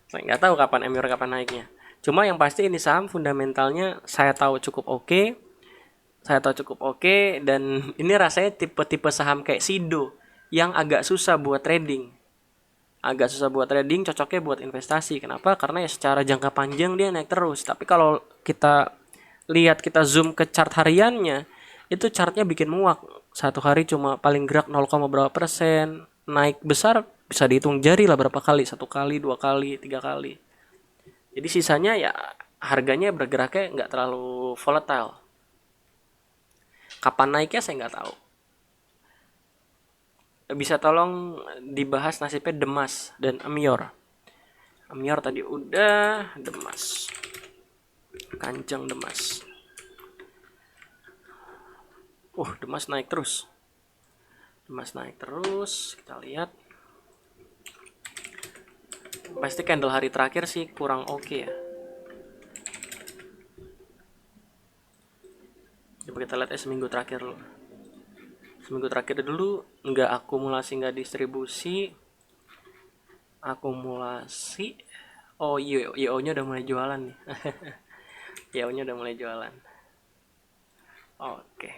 Saya nggak tahu kapan Emior kapan naiknya. Cuma yang pasti ini saham fundamentalnya saya tahu cukup oke. Dan ini rasanya tipe-tipe saham kayak Sido yang agak susah buat trading. Cocoknya buat investasi. Kenapa? Karena ya secara jangka panjang dia naik terus. Tapi kalau kita zoom ke chart hariannya, itu chartnya bikin muak. Satu hari cuma paling gerak 0, berapa persen. Naik besar bisa dihitung jari lah berapa kali. 1 kali, 2 kali, 3 kali. Jadi sisanya ya harganya bergeraknya nggak terlalu volatile. Kapan naiknya saya nggak tahu. Bisa tolong dibahas nasibnya Demas dan Emior. Emior tadi udah, Demas. Kanjeng Demas. Demas naik terus. Kita lihat. Pasti candle hari terakhir sih kurang oke ya. Coba kita lihat seminggu terakhir dulu. Nggak akumulasi, nggak distribusi. Akumulasi. Oh, IO-nya udah mulai jualan nih. IO-nya udah mulai jualan. Oke.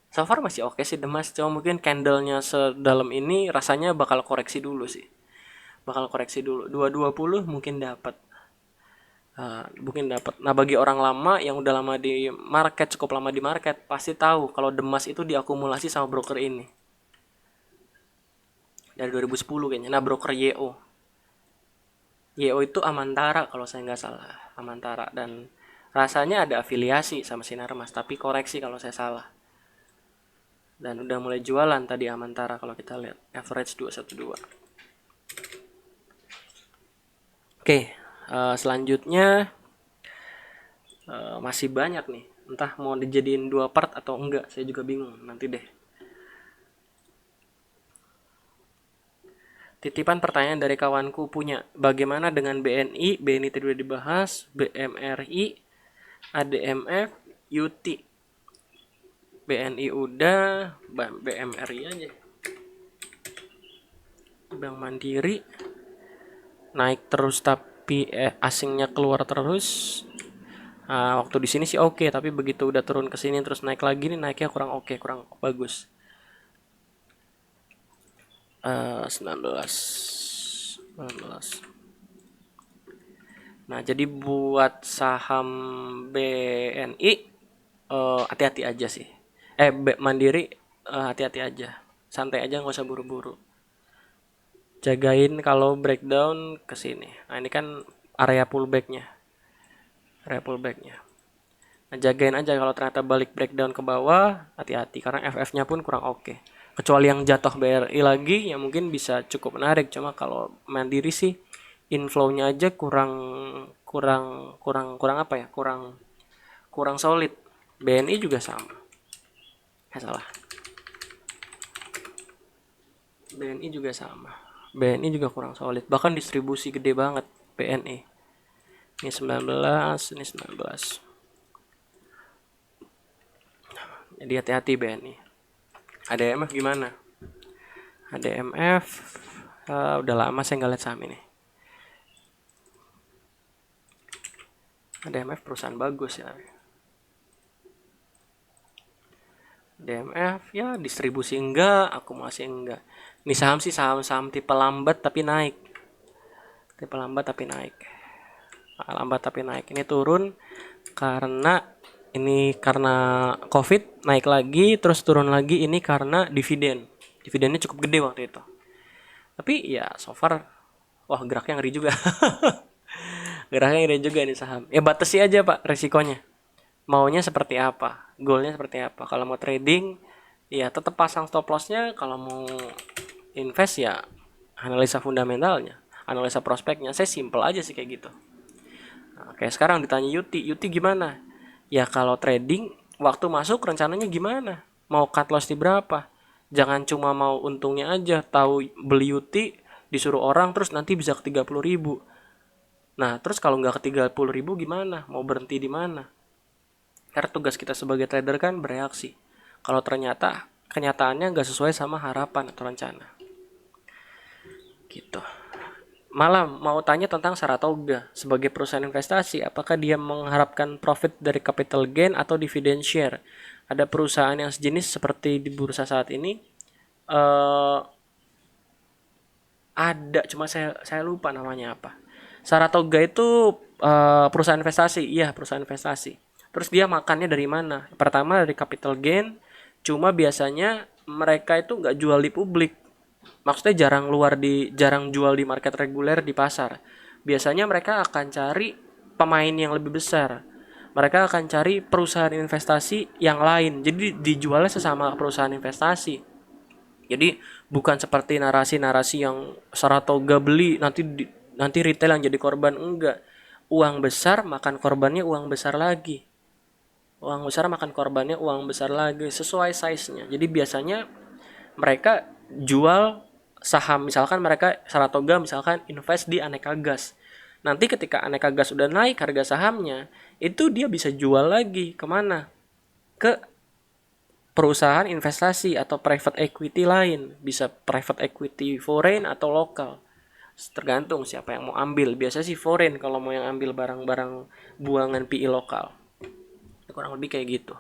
So far masih oke sih Demas, cuma mungkin candlenya sedalam ini rasanya bakal koreksi dulu sih. 220 mungkin dapat. Nah, bagi orang lama yang udah cukup lama di market, pasti tahu kalau Demas itu diakumulasi sama broker ini. Dari 2010 kayaknya. Nah, broker YO. YO itu Amantara kalau saya nggak salah. Amantara, dan rasanya ada afiliasi sama Sinarmas, tapi koreksi kalau saya salah. Dan udah mulai jualan tadi Amantara kalau kita lihat average 212. Oke, selanjutnya masih banyak nih. Entah mau dijadiin 2 part atau enggak, saya juga bingung. Nanti deh. Titipan pertanyaan dari kawanku punya. Bagaimana dengan BNI? BNI tadi udah dibahas. BMRI, ADMF, UT. BNI udah, BMRI aja. Bank Mandiri naik terus tapi asingnya keluar terus. Nah, waktu di sini sih oke, tapi begitu udah turun ke sini terus naik lagi nih, naiknya kurang oke, kurang bagus. 19. Nah, jadi buat saham BNI hati-hati aja sih. Mandiri hati-hati aja. Santai aja, nggak usah buru-buru. Jagain kalau breakdown ke sini. Nah, ini kan area pullbacknya. Area pullbacknya. Nah, jagain aja kalau ternyata balik breakdown ke bawah, hati-hati karena FF-nya pun kurang oke. Kecuali yang jatuh BRI lagi, ya mungkin bisa cukup menarik. Cuma kalau Mandiri sih inflow-nya aja kurang apa ya? Kurang solid. BNI juga sama. Salah. BNI juga sama. BNI juga kurang solid. Bahkan distribusi gede banget BNI. Ini 19, ini 19. Jadi hati-hati BNI. ADMF gimana? ADMF udah lama saya nggak lihat saham ini. ADMF perusahaan bagus ya. DMF ya distribusi enggak, akumulasi enggak. Ini saham sih saham tipe lambat tapi naik. Tipe lambat tapi naik. Lambat tapi naik. Ini turun karena COVID naik lagi, terus turun lagi ini karena dividen. Dividennya cukup gede waktu itu. Tapi ya so far wah geraknya ngeri juga. Geraknya ngeri juga nih saham. Ya batasi aja Pak resikonya. Maunya seperti apa? Goalnya seperti apa? Kalau mau trading ya tetap pasang stop lossnya. Kalau mau invest ya analisa fundamentalnya, analisa prospeknya. Saya simple aja sih kayak gitu. Nah, kayak sekarang ditanya Yuti gimana? Ya kalau trading waktu masuk rencananya gimana? Mau cut loss di berapa? Jangan cuma mau untungnya aja, tahu beli Yuti disuruh orang terus nanti bisa ke 30.000. Nah, terus kalau nggak ke 30.000 gimana? Mau berhenti di mana? Karena tugas kita sebagai trader kan bereaksi. Kalau ternyata kenyataannya nggak sesuai sama harapan atau rencana. Gitu. Malam mau tanya tentang Saratoga sebagai perusahaan investasi, apakah dia mengharapkan profit dari capital gain atau dividend share? Ada perusahaan yang sejenis seperti di bursa saat ini? Ada, cuma saya lupa namanya apa. Saratoga itu perusahaan investasi, iya perusahaan investasi. Terus dia makannya dari mana? Pertama dari capital gain, cuma biasanya mereka itu nggak jual di publik. Maksudnya jarang jual di market reguler di pasar. Biasanya mereka akan cari pemain yang lebih besar. Mereka akan cari perusahaan investasi yang lain. Jadi dijualnya sesama perusahaan investasi. Jadi bukan seperti narasi-narasi yang Saratoga beli nanti retail yang jadi korban, enggak. Uang besar makan korbannya uang besar lagi. Uang besar makan korbannya uang besar lagi sesuai size-nya. Jadi biasanya mereka jual saham, misalkan mereka Saratoga misalkan invest di Aneka Gas. Nanti ketika Aneka Gas udah naik harga sahamnya, itu dia bisa jual lagi kemana? Ke perusahaan investasi atau private equity lain. Bisa private equity foreign atau lokal. Tergantung siapa yang mau ambil. Biasanya sih foreign kalau mau yang ambil barang-barang buangan PI lokal. Kurang lebih kayak gitu.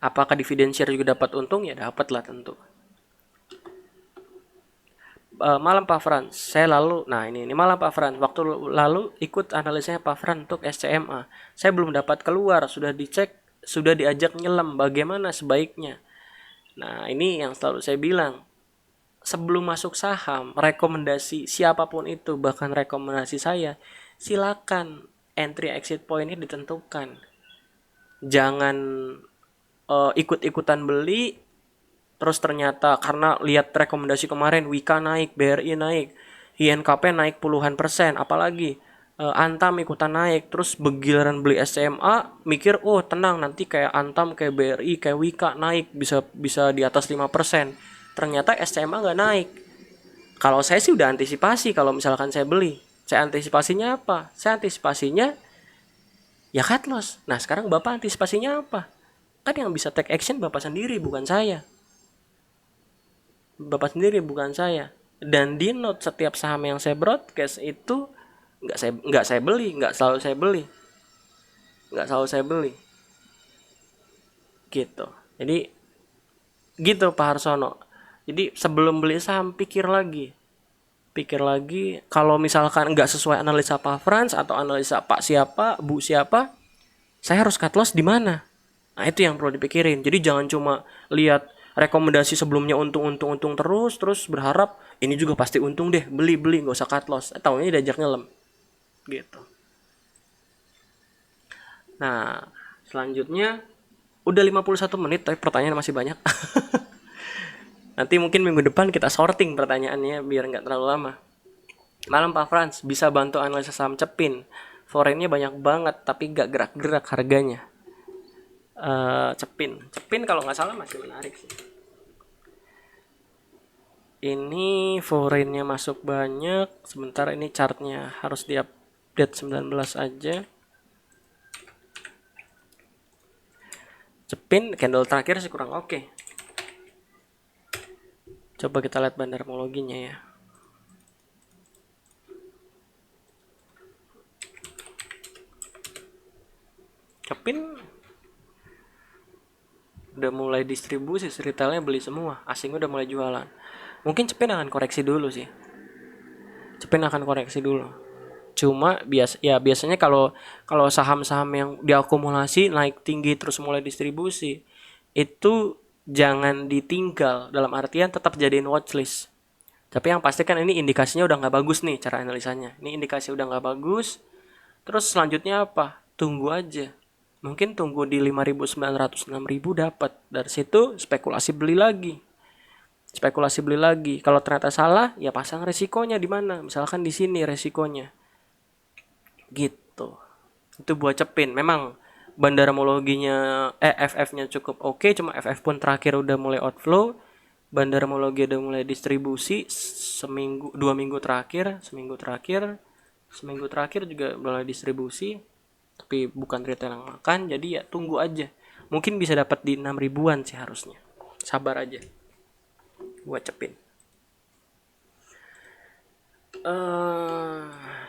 Apakah dividen share juga dapat untung? Ya dapat lah tentu. Malam Pak Fran, ini malam Pak Fran, waktu lalu ikut analisanya Pak Fran untuk SCMA. Saya belum dapat keluar, sudah dicek, sudah diajak nyelam, bagaimana sebaiknya? Nah, ini yang selalu saya bilang. Sebelum masuk saham, rekomendasi siapapun itu, bahkan rekomendasi saya, silakan entry exit point-nya ditentukan. Jangan ikut-ikutan beli terus ternyata karena lihat rekomendasi kemarin Wika naik, BRI naik, INKP naik puluhan persen, apalagi Antam ikutan naik, terus begiran beli SCMA mikir oh tenang nanti kayak Antam, kayak BRI, kayak Wika naik bisa di atas 5%. Ternyata SCMA nggak naik. Kalau saya sih udah antisipasi kalau misalkan saya beli. Saya antisipasinya apa? Saya antisipasinya ya cut loss. Nah, sekarang Bapak antisipasinya apa? Kan yang bisa take action Bapak sendiri, bukan saya. Bapak sendiri, bukan saya. Dan di note setiap saham yang saya broadcast itu nggak saya beli, nggak selalu saya beli, nggak selalu saya beli, gitu. Jadi gitu Pak Harsono. Jadi sebelum beli saham pikir lagi. Kalau misalkan nggak sesuai analisa Pak Frans atau analisa Pak siapa, Bu siapa, saya harus cut loss di mana? Nah, itu yang perlu dipikirin. Jadi jangan cuma lihat rekomendasi sebelumnya untung terus berharap ini juga pasti untung deh, beli nggak usah cut loss. Tahunya diajak nyelam. Gitu. Nah, selanjutnya udah 51 menit tapi pertanyaan masih banyak. Nanti mungkin minggu depan kita sorting pertanyaannya biar nggak terlalu lama. Malam Pak Frans, bisa bantu analisa saham Cepin. Forennya banyak banget tapi nggak gerak-gerak harganya. Cepin kalau nggak salah masih menarik sih. Ini forennya masuk banyak. Sebentar, ini chartnya harus diupdate 19 aja. Cepin candle terakhir sih kurang oke. Coba kita lihat bandarmologinya ya. Cepin udah mulai distribusi, retailnya beli semua, asing udah mulai jualan. Mungkin Cepin akan koreksi dulu sih. Cepin akan koreksi dulu. Cuma biasanya kalau saham-saham yang diakumulasi naik tinggi terus mulai distribusi, itu jangan ditinggal, dalam artian tetap jadiin watchlist. Tapi yang pasti kan ini indikasinya udah nggak bagus nih cara analisanya. Ini indikasi udah nggak bagus. Terus selanjutnya apa? Tunggu aja. Mungkin tunggu di 5.900 6.000 dapat. Dari situ spekulasi beli lagi. Kalau ternyata salah, ya pasang resikonya di mana? Misalkan di sini resikonya. Gitu. Itu buat Cepin. Memang bandarmologinya FF-nya cukup oke, cuma FF pun terakhir udah mulai outflow. Bandarmologi udah mulai distribusi seminggu 2 minggu terakhir, seminggu terakhir juga mulai distribusi, tapi bukan retail yang makan, jadi ya tunggu aja. Mungkin bisa dapat di 6 ribuan sih harusnya. Sabar aja buat Cepin.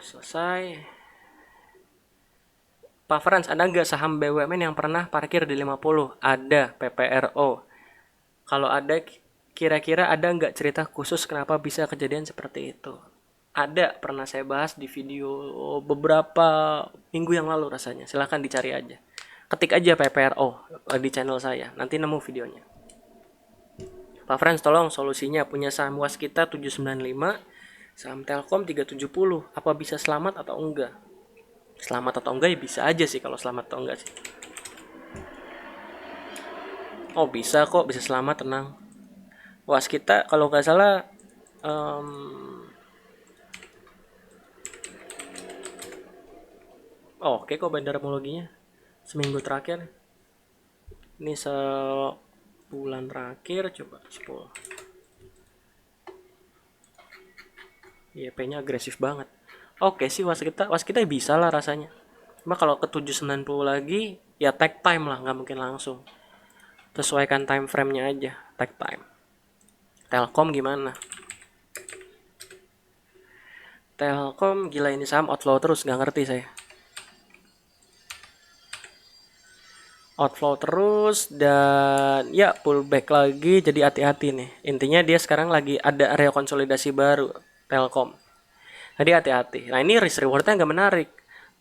Selesai. Pak Frans, ada nggak saham BUMN yang pernah parkir di 50? Ada, PPRO. Kalau ada, kira-kira ada nggak cerita khusus kenapa bisa kejadian seperti itu? Ada, pernah saya bahas di video beberapa minggu yang lalu rasanya. Silahkan dicari aja. Ketik aja PPRO di channel saya, nanti nemu videonya. Pak Frans, tolong solusinya. Punya saham Waskita 795, saham Telkom 370. Apa bisa selamat atau enggak? Selamat atau enggak ya bisa aja sih kalau selamat atau enggak sih. Oh bisa kok, bisa selamat, tenang. Waskita kalau nggak salah oke kok bandarmologinya seminggu terakhir. Ini sebulan terakhir coba 10. YP-nya agresif banget. Oke sih Waskita bisa lah rasanya. Cuma kalau ke 790 lagi ya take time lah, nggak mungkin langsung. Sesuaikan time frame-nya aja, take time. Telkom gimana? Telkom gila, ini saham outflow terus, nggak ngerti saya. Outflow terus dan ya pullback lagi, jadi hati-hati nih. Intinya dia sekarang lagi ada area konsolidasi baru Telkom. Jadi hati-hati. Nah ini risk rewardnya nggak menarik.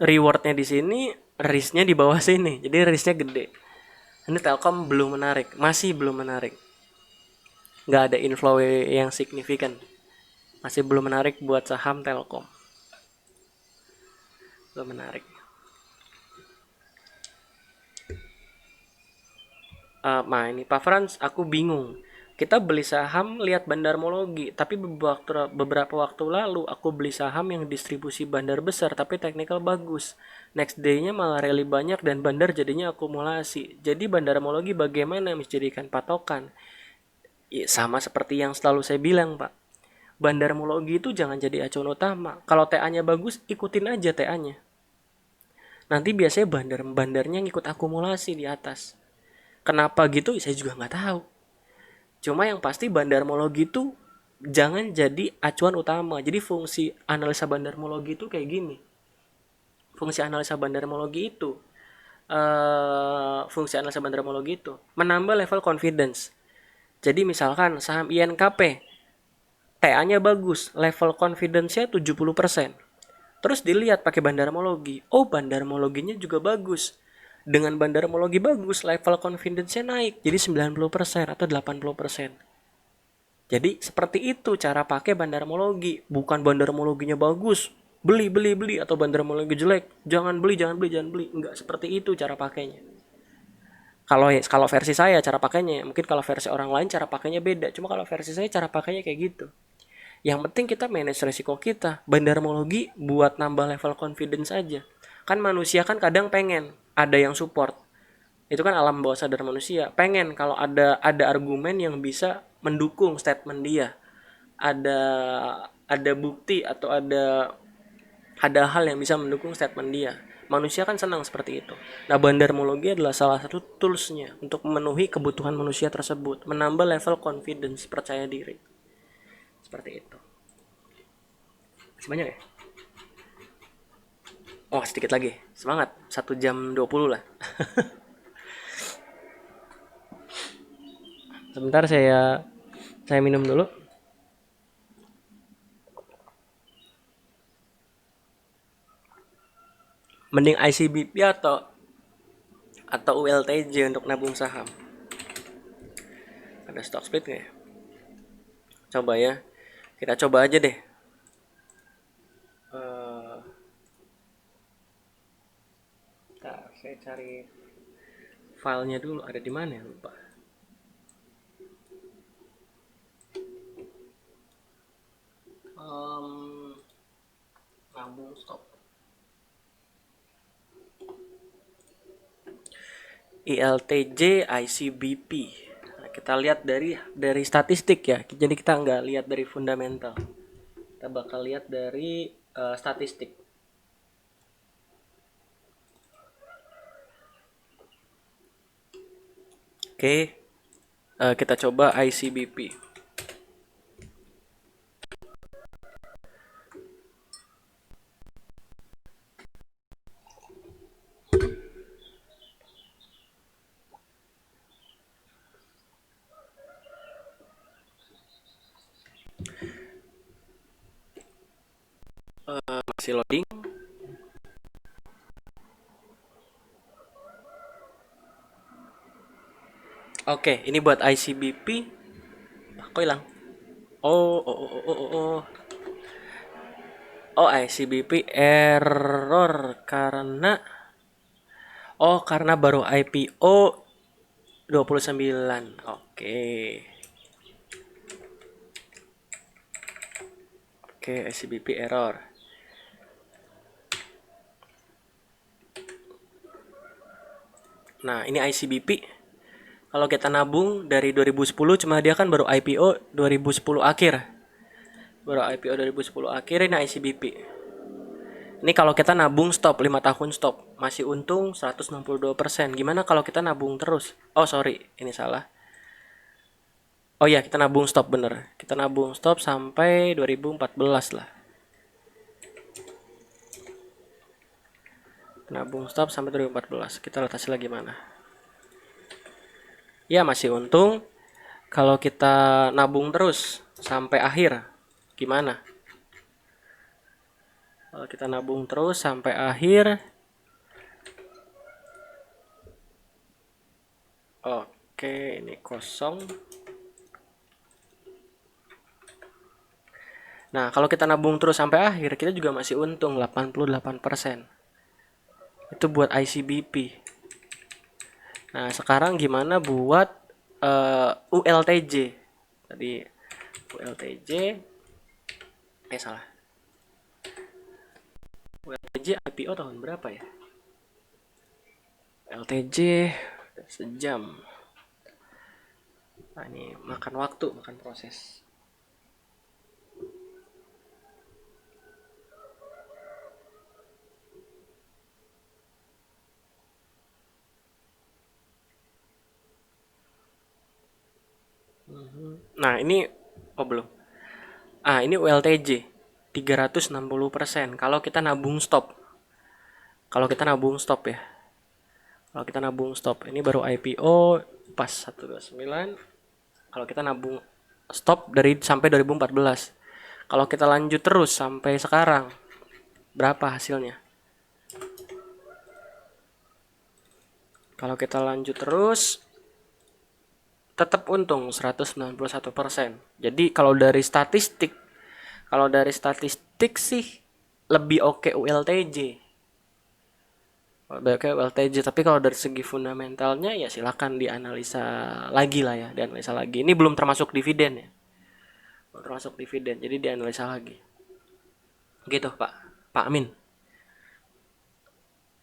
Rewardnya di sini, risknya di bawah sini. Jadi risknya gede. Ini Telkom belum menarik, masih belum menarik. Nggak ada inflow yang signifikan. Masih belum menarik buat saham Telkom. Belum menarik. Nah ini Pak Frans, aku bingung. Kita beli saham lihat bandarmologi, tapi beberapa waktu lalu aku beli saham yang distribusi bandar besar tapi teknikal bagus. Next day-nya malah rally banyak dan bandar jadinya akumulasi. Jadi bandarmologi bagaimana menjadikan patokan? Ya, sama seperti yang selalu saya bilang Pak. Bandarmologi itu jangan jadi acuan utama. Kalau TA-nya bagus, ikutin aja TA-nya. Nanti biasanya bandarnya ngikut akumulasi di atas. Kenapa gitu? Saya juga nggak tahu. Cuma yang pasti bandarmologi itu jangan jadi acuan utama. Jadi fungsi analisa bandarmologi itu kayak gini. Fungsi analisa bandarmologi itu menambah level confidence. Jadi misalkan saham INKP TA-nya bagus, level confidence-nya 70%. Terus dilihat pakai bandarmologi. Oh, bandarmologinya juga bagus. Dengan bandarmologi bagus, level confidence-nya naik jadi 90% atau 80%. Jadi seperti itu cara pakai bandarmologi. Bukan bandarmologinya bagus, beli atau bandarmologi jelek, jangan beli. Enggak seperti itu cara pakainya. Kalau versi saya cara pakainya, mungkin kalau versi orang lain cara pakainya beda. Cuma kalau versi saya cara pakainya kayak gitu. Yang penting kita manage resiko kita. Bandarmologi buat nambah level confidence aja. Kan manusia kan kadang pengen ada yang support. Itu kan alam bawah sadar manusia. Pengen kalau ada argumen yang bisa mendukung statement dia. Ada ada bukti atau ada hal yang bisa mendukung statement dia. Manusia kan senang seperti itu. Nah, bandarmologi adalah salah satu toolsnya untuk memenuhi kebutuhan manusia tersebut, menambah level confidence, percaya diri. Seperti itu. Masih banyak ya? Oh, sedikit lagi. Semangat. 1 jam 20 lah. Sebentar saya minum dulu. Mending ICBP atau ULTJ untuk nabung saham. Ada stock split nggak ya? Coba ya. Kita coba aja deh. Saya cari filenya dulu. Ada di mana ya? Lupa. Nabung stop. ILTJ ICBP. Nah, kita lihat dari statistik ya. Jadi kita nggak lihat dari fundamental. Kita bakal lihat dari statistik. Oke, kita coba ICBP. Masih loading. Oke, ini buat ICBP. Kok hilang? Oh. Oh, ICBP error karena baru IPO 29. Oke, ICBP error. Nah, ini ICBP. Kalau kita nabung dari 2010, cuma dia kan baru IPO 2010 akhir. Ini ICBP. Ini kalau kita nabung stop 5 tahun stop, masih untung 162%. Gimana kalau kita nabung terus? Oh, sorry, ini salah. Oh iya, kita nabung stop bener. Kita nabung stop sampai 2014 lah. Nabung stop sampai 2014. Kita lihat hasilnya gimana. Ya, masih untung. Kalau kita nabung terus sampai akhir, gimana? Kalau kita nabung terus sampai akhir, oke, ini kosong. Nah, kalau kita nabung terus sampai akhir, kita juga masih untung 88%. Itu buat ICBP. Nah, sekarang gimana buat ULTJ? Tadi ULTJ salah. ULTJ IPO tahun berapa ya? LTJ sejam. Nah, ini makan waktu, makan proses. Nah, ini oh belum. Ini ULTJ 360% kalau kita nabung stop. Kalau kita nabung stop ya. Kalau kita nabung stop, ini baru IPO pas 129. Kalau kita nabung stop dari sampai 2014. Kalau kita lanjut terus sampai sekarang, berapa hasilnya? Kalau kita lanjut terus, tetap untung 191%. Jadi kalau dari statistik sih lebih oke ULTJ. Lebih oke ULTJ, tapi kalau dari segi fundamentalnya ya silakan dianalisa lagi lah ya, dianalisa lagi. Ini belum termasuk dividen ya. Belum termasuk dividen, jadi dianalisa lagi. Gitu, Pak. Pak Amin.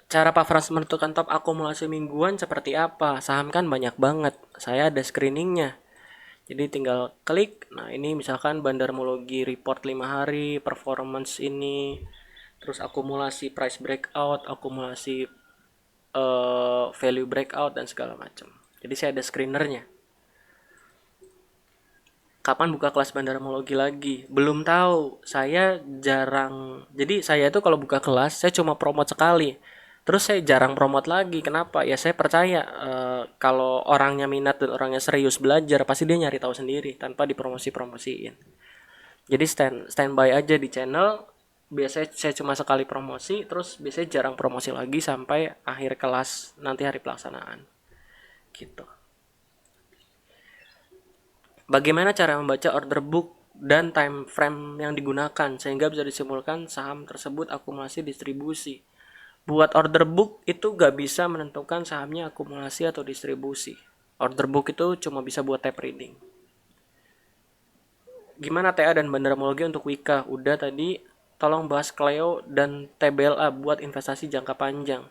Cara Pak Frans menentukan top akumulasi mingguan seperti apa? Saham kan banyak banget. Saya ada screeningnya. Jadi tinggal klik. Nah, ini misalkan Bandarmologi report 5 hari, performance ini, terus akumulasi price breakout, akumulasi value breakout dan segala macam. Jadi saya ada screenernya. Kapan buka kelas bandarmologi lagi? Belum tahu. Saya jarang. Jadi saya tuh kalau buka kelas saya cuma promote sekali. Terus saya jarang promote lagi. Kenapa? Ya saya percaya kalau orangnya minat dan orangnya serius belajar pasti dia nyari tahu sendiri tanpa dipromosi-promosiin. Jadi standby aja di channel. Biasanya saya cuma sekali promosi, terus biasanya jarang promosi lagi sampai akhir kelas nanti hari pelaksanaan. Gitu. Bagaimana cara membaca order book dan time frame yang digunakan sehingga bisa disimpulkan saham tersebut akumulasi distribusi. Buat order book itu gak bisa menentukan sahamnya akumulasi atau distribusi. Order book itu cuma bisa buat tape reading. Gimana TA dan bandarmologi untuk Wika? Udah tadi, tolong bahas Cleo dan TBLA buat investasi jangka panjang.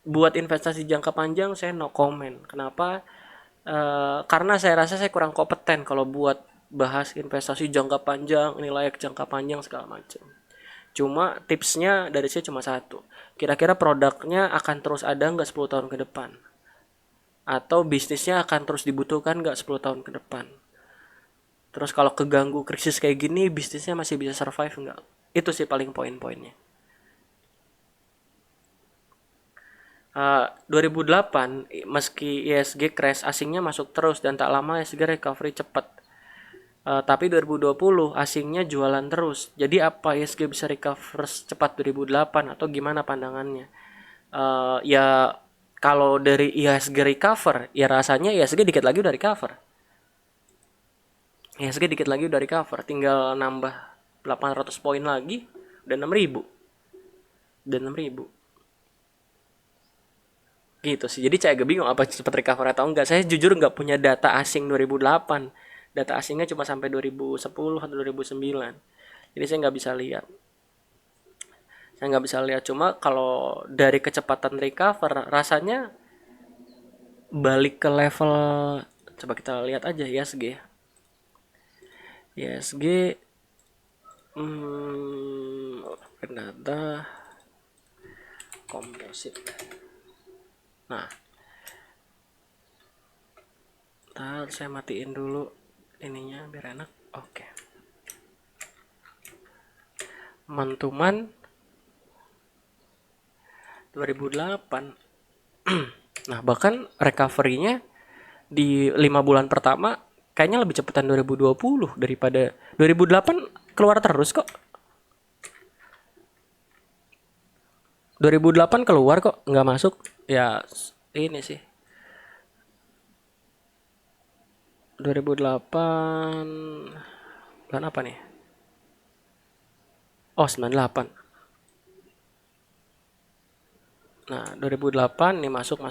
Buat investasi jangka panjang saya no comment. Kenapa? Karena saya rasa saya kurang kompeten kalau buat bahas investasi jangka panjang, ini layak jangka panjang segala macam. Cuma tipsnya dari saya cuma satu. Kira-kira produknya akan terus ada nggak 10 tahun ke depan? Atau bisnisnya akan terus dibutuhkan nggak 10 tahun ke depan? Terus kalau keganggu krisis kayak gini, bisnisnya masih bisa survive nggak? Itu sih paling poin-poinnya. 2008 meski ISG crash asingnya masuk terus dan tak lama ISG recovery cepat. Tapi 2020 asingnya jualan terus. Jadi apa ISG bisa recover cepat 2008 atau gimana pandangannya? Ya kalau dari ISG recover, ya rasanya ISG dikit lagi udah recover. ISG dikit lagi udah recover, tinggal nambah 800 poin lagi udah 6.000. Udah 6.000. Gitu sih. Jadi saya agak bingung apa cepat recover atau enggak. Saya jujur nggak punya data asing 2008. Data asingnya cuma sampai 2010 atau 2009. Jadi saya nggak bisa lihat. Saya nggak bisa lihat. Cuma kalau dari kecepatan recover, rasanya balik ke level. Coba kita lihat aja ISG. ISG data komposit. Nah, ntar saya matiin dulu ininya biar enak. Oke. Mantuman 2008. Nah, bahkan recovery-nya di 5 bulan pertama kayaknya lebih cepetan 2020 daripada 2008 keluar terus kok. 2008 keluar kok, nggak masuk. Ya ini sih. 2008 bulan apa nih? Oh, 98. Nah, 2008 nih masuk.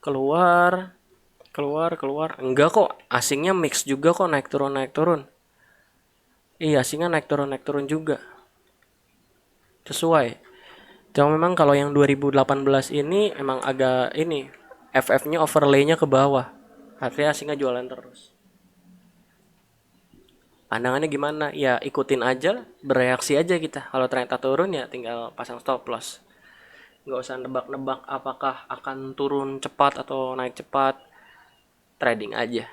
Keluar, keluar. Enggak kok, asingnya mix juga kok, naik turun. Iya, asingnya naik turun juga. Sesuai. Cuma memang kalau yang 2018 ini emang agak ini FF-nya overlay-nya ke bawah. Artinya asingnya jualan terus. Pandangannya gimana? Ya ikutin aja, bereaksi aja kita. Kalau ternyata turun ya tinggal pasang stop loss. Nggak usah nebak-nebak apakah akan turun cepat atau naik cepat. trading aja.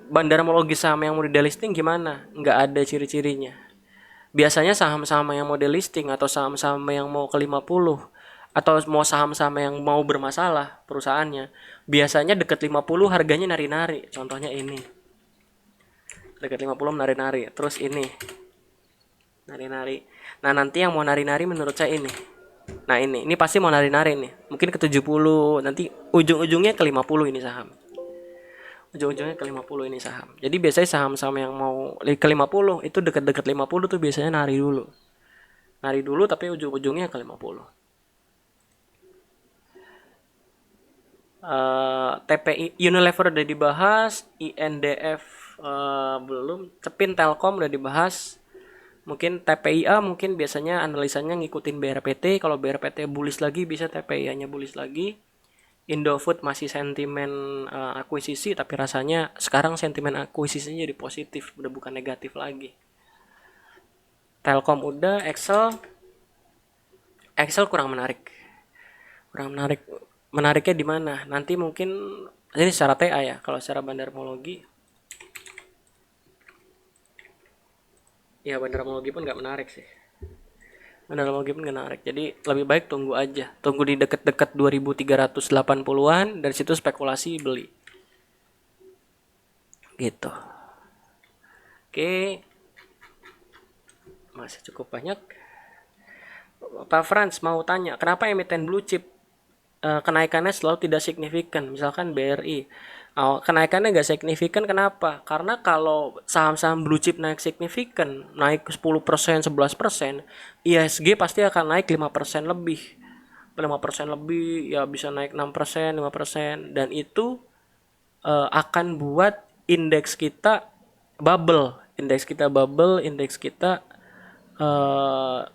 Bandarmologi saham yang mau di delisting gimana? Nggak ada ciri-cirinya. Biasanya saham-saham yang mau delisting atau saham-saham yang mau ke 50 atau mau saham-saham yang mau bermasalah perusahaannya, biasanya deket 50 harganya nari-nari. Contohnya ini. Deket 50 nari-nari. Terus ini. Nari-nari. Nah, nanti yang mau nari-nari menurut saya ini. Nah, ini pasti mau nari-nari nih. Mungkin ke 70, nanti ujung-ujungnya ke 50 ini saham. Ujung-ujungnya ke 50 ini saham. Jadi biasanya saham-saham yang mau ke 50 itu deket-deket 50 tuh biasanya nari dulu. Nari dulu tapi ujung-ujungnya ke 50. TPI Unilever udah dibahas, INDF belum, Cepin Telkom udah dibahas. Mungkin TPIA mungkin biasanya analisanya ngikutin BRPT, kalau BRPT bullish lagi bisa TPIA-nya bullish lagi. Indofood masih sentimen akuisisi, tapi rasanya sekarang sentimen akuisisinya jadi positif, udah bukan negatif lagi. Telkom udah, Excel kurang menarik. Menariknya di mana? Nanti mungkin ini secara TA ya, kalau secara bandarmologi. Ya bandarmologi pun nggak menarik sih. Bandarmologi pun nggak menarik. Jadi lebih baik tunggu aja. Tunggu di deket-deket 2380-an, dari situ spekulasi beli. Gitu. Oke. Masih cukup banyak. Pak Franz mau tanya, kenapa emiten blue chip kenaikannya selalu tidak signifikan? Misalkan BRI, kenaikannya nggak signifikan, kenapa? Karena kalau saham-saham blue chip naik signifikan, naik 10%, 11%, IHSG pasti akan naik 5% lebih. 5% lebih, ya bisa naik 6%, 5%. Dan itu akan buat indeks kita bubble. Indeks kita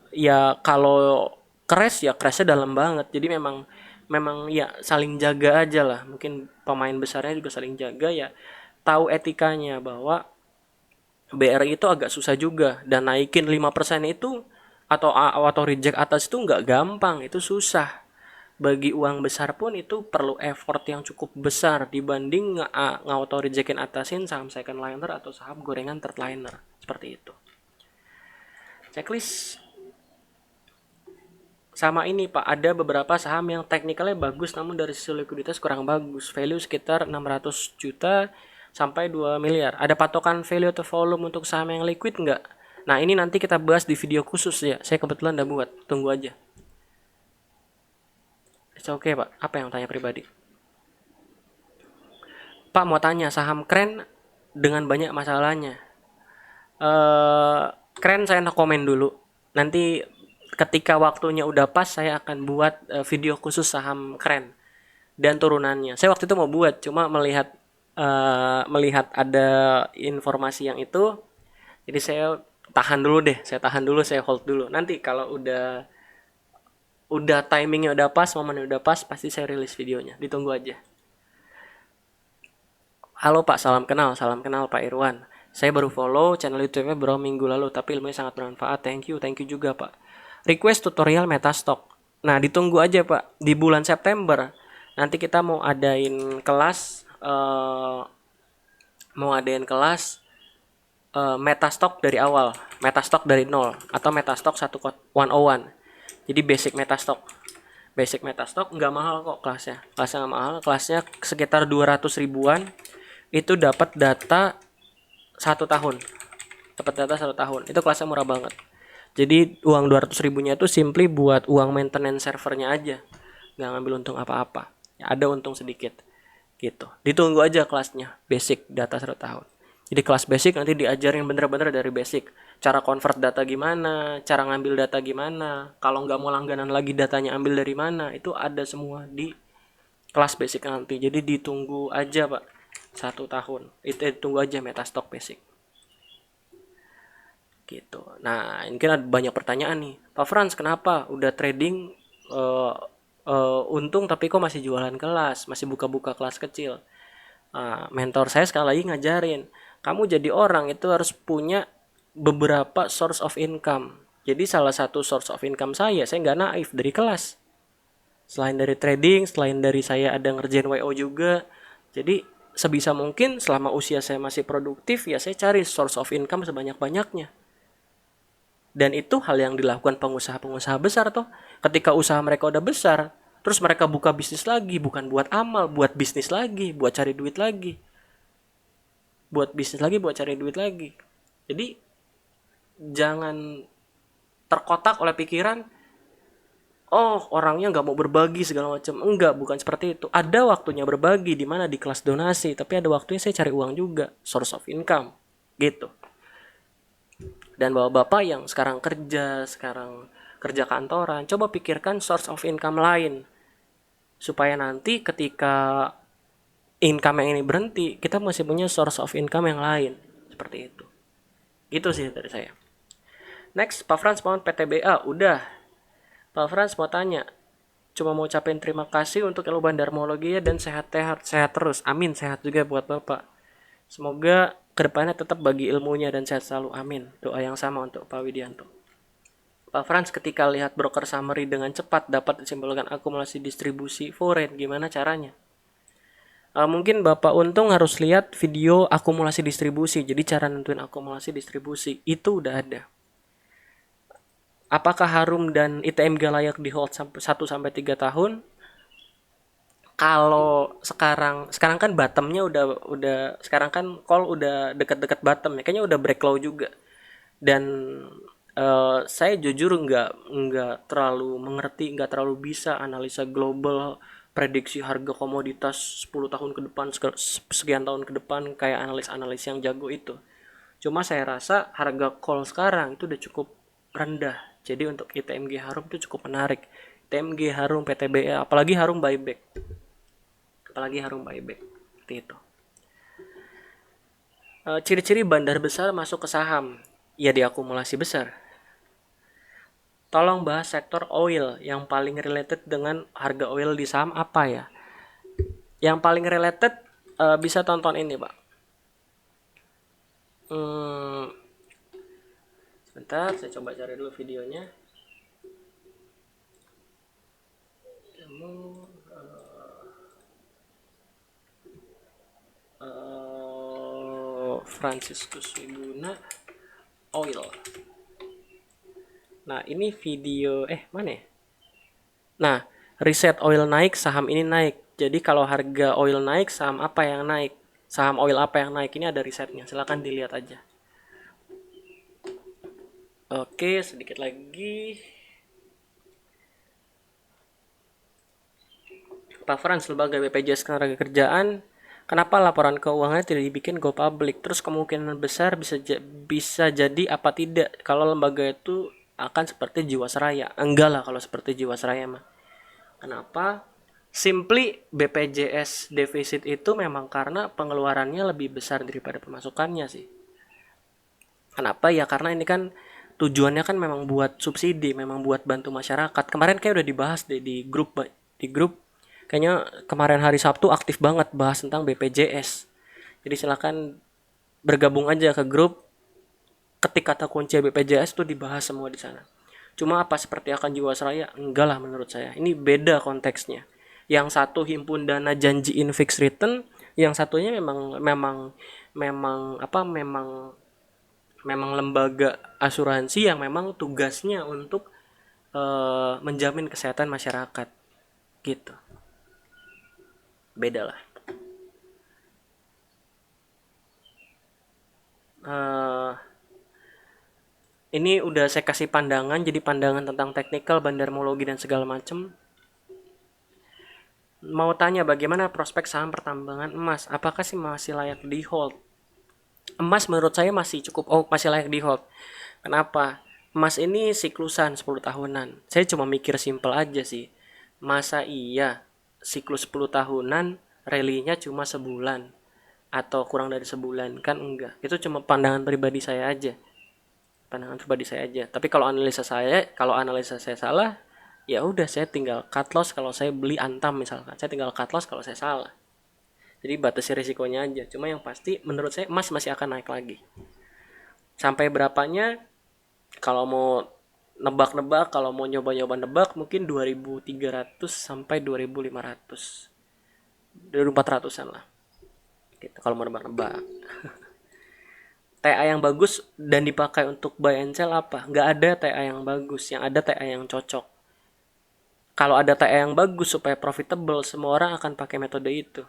ya kalau crash ya crashnya dalam banget. Jadi memang ya saling jaga aja lah. Mungkin pemain besarnya juga saling jaga ya. Tahu etikanya bahwa BRI itu agak susah juga, dan naikin 5% itu atau reject atas itu nggak gampang, itu susah. Bagi uang besar pun itu perlu effort yang cukup besar dibanding auto rejectin atasin saham second liner atau saham gorengan third liner. Seperti itu. Checklist. Sama ini Pak, ada beberapa saham yang teknikalnya bagus namun dari sisi likuiditas kurang bagus. Value sekitar 600 juta sampai 2 miliar. Ada patokan value atau volume untuk saham yang liquid nggak? Nah ini nanti kita bahas di video khusus ya. Saya kebetulan udah buat, tunggu aja. Oke Pak, apa yang tanya pribadi? Pak mau tanya saham keren dengan banyak masalahnya. Keren saya no komen dulu. Nanti ketika waktunya udah pas saya akan buat video khusus saham keren dan turunannya. Saya waktu itu mau buat, cuma melihat ada informasi yang itu, jadi saya tahan dulu, saya hold dulu. Nanti kalau udah timingnya udah pas, momennya udah pas, pasti saya rilis videonya. Ditunggu aja. Halo Pak, salam kenal Pak Irwan. Saya baru follow channel YouTube-nya beberapa minggu lalu, tapi ilmunya sangat bermanfaat. Thank you juga Pak. Request tutorial Metastock. Nah, ditunggu aja Pak. Di bulan September nanti kita mau adain kelas Metastock dari awal, Metastock dari nol atau Metastock 101. Jadi basic Metastock nggak mahal kok kelasnya nggak mahal, kelasnya sekitar 200 ribuan. Itu dapat data 1 tahun, itu kelasnya murah banget. Jadi uang 200 ribunya itu simply buat uang maintenance servernya aja, nggak ngambil untung apa-apa ya, ada untung sedikit gitu. Ditunggu aja kelasnya basic data 1 tahun. Jadi kelas basic nanti diajarin bener-bener dari basic, cara convert data gimana, cara ngambil data gimana, kalau nggak mau langganan lagi datanya ambil dari mana, itu ada semua di kelas basic nanti. Jadi ditunggu aja Pak, 1 tahun itu ditunggu aja Metastock basic gitu. Nah mungkin ada banyak pertanyaan nih, Pak Franz kenapa udah trading untung tapi kok masih jualan kelas, masih buka-buka kelas kecil? Mentor saya sekali lagi ngajarin, kamu jadi orang itu harus punya beberapa source of income. Jadi salah satu source of income saya nggak naif dari kelas. Selain dari trading, selain dari saya ada ngerjain WO juga. Jadi sebisa mungkin selama usia saya masih produktif, ya saya cari source of income sebanyak-banyaknya. Dan itu hal yang dilakukan pengusaha-pengusaha besar toh. Ketika usaha mereka udah besar, terus mereka buka bisnis lagi, bukan buat amal, buat bisnis lagi, buat cari duit lagi. Buat bisnis lagi, buat cari duit lagi. Jadi jangan terkotak oleh pikiran, oh orangnya nggak mau berbagi segala macam. Enggak, bukan seperti itu. Ada waktunya berbagi, di mana di kelas donasi, tapi ada waktunya saya cari uang juga, source of income gitu. Dan bapak-bapak yang sekarang kerja kantoran, coba pikirkan source of income lain supaya nanti ketika income yang ini berhenti, kita masih punya source of income yang lain. Seperti itu. Gitu sih dari saya. Next, Pak Frans mohon PTBA. Udah. Pak Frans mau tanya, cuma mau ucapin terima kasih untuk ilmu bandarmologi dan sehat terus. Amin, sehat juga buat Bapak. Semoga kedepannya tetap bagi ilmunya dan sehat selalu. Amin. Doa yang sama untuk Pak Widianto. Pak Frans, ketika lihat broker summary dengan cepat dapat disimpulkan akumulasi distribusi foreign, gimana caranya? Mungkin Bapak Untung harus lihat video akumulasi distribusi. Jadi cara nentuin akumulasi distribusi itu udah ada. Apakah Harum dan ITMG layak di hold 1 sampai 3 tahun? Kalau sekarang kan bottomnya udah sekarang kan call udah dekat-dekat bottom ya, kayaknya udah break low juga. Dan saya jujur nggak terlalu mengerti, nggak terlalu bisa analisa global, prediksi harga komoditas 10 tahun ke depan, sekian tahun ke depan kayak analis-analis yang jago itu. Cuma saya rasa harga call sekarang itu udah cukup rendah. Jadi untuk ITMG Harum itu cukup menarik. ITMG Harum, PTBA, apalagi Harum buyback. Seperti itu. Ciri-ciri bandar besar masuk ke saham. Ya diakumulasi besar. Tolong bahas sektor oil yang paling related dengan harga oil di saham apa ya? Yang paling related bisa tonton ini, Pak. Sebentar, saya coba cari dulu videonya. Franciscus Wiguna oil. Nah, ini video mana ya? Nah, riset oil naik, saham ini naik. Jadi kalau harga oil naik, saham apa yang naik? Saham oil apa yang naik? Ini ada risetnya. Silahkan dilihat aja. Oke, sedikit lagi. Pak Frans, lembaga BPJS Ketenagakerjaan, kenapa laporan keuangannya tidak dibikin go public? Terus kemungkinan besar bisa jadi apa tidak kalau lembaga itu akan seperti Jiwasraya? Enggak lah kalau seperti Jiwasraya mah. Kenapa? Simply BPJS defisit itu memang karena pengeluarannya lebih besar daripada pemasukannya sih. Kenapa? Ya karena ini kan tujuannya kan memang buat subsidi, memang buat bantu masyarakat. Kemarin kayak udah dibahas deh di grup. Kayaknya kemarin hari Sabtu aktif banget bahas tentang BPJS. Jadi silakan bergabung aja ke grup. Ketik kata kunci BPJS tuh dibahas semua di sana. Cuma apa seperti akan Jiwasraya? Enggak lah menurut saya. Ini beda konteksnya. Yang satu himpun dana janjiin fixed return, yang satunya memang lembaga asuransi yang memang tugasnya untuk menjamin kesehatan masyarakat. Gitu. Beda lah. Ini udah saya kasih pandangan, jadi pandangan tentang teknikal, bandarmologi dan segala macam. Mau tanya bagaimana prospek saham pertambangan emas? Apakah sih masih layak di hold? Emas menurut saya masih layak di hold. Kenapa? Emas ini siklusan 10 tahunan. Saya cuma mikir simple aja sih. Masa iya siklus 10 tahunan rally-nya cuma sebulan atau kurang dari sebulan? Kan enggak. Itu cuma pandangan pribadi saya aja. Tapi kalau analisa saya salah, ya udah saya tinggal cut loss kalau saya beli Antam misalkan. Saya tinggal cut loss kalau saya salah. Jadi batasi risikonya aja. Cuma yang pasti menurut saya emas masih akan naik lagi. Sampai berapanya kalau mau Nebak-nebak kalau mau nyoba-nyoba nebak mungkin 2.300 sampai 2.500. 2.400-an lah. Gitu kalau mau nebak-nebak. TA yang bagus dan dipakai untuk buy and sell apa? Nggak ada TA yang bagus, yang ada TA yang cocok. Kalau ada TA yang bagus supaya profitable, semua orang akan pakai metode itu.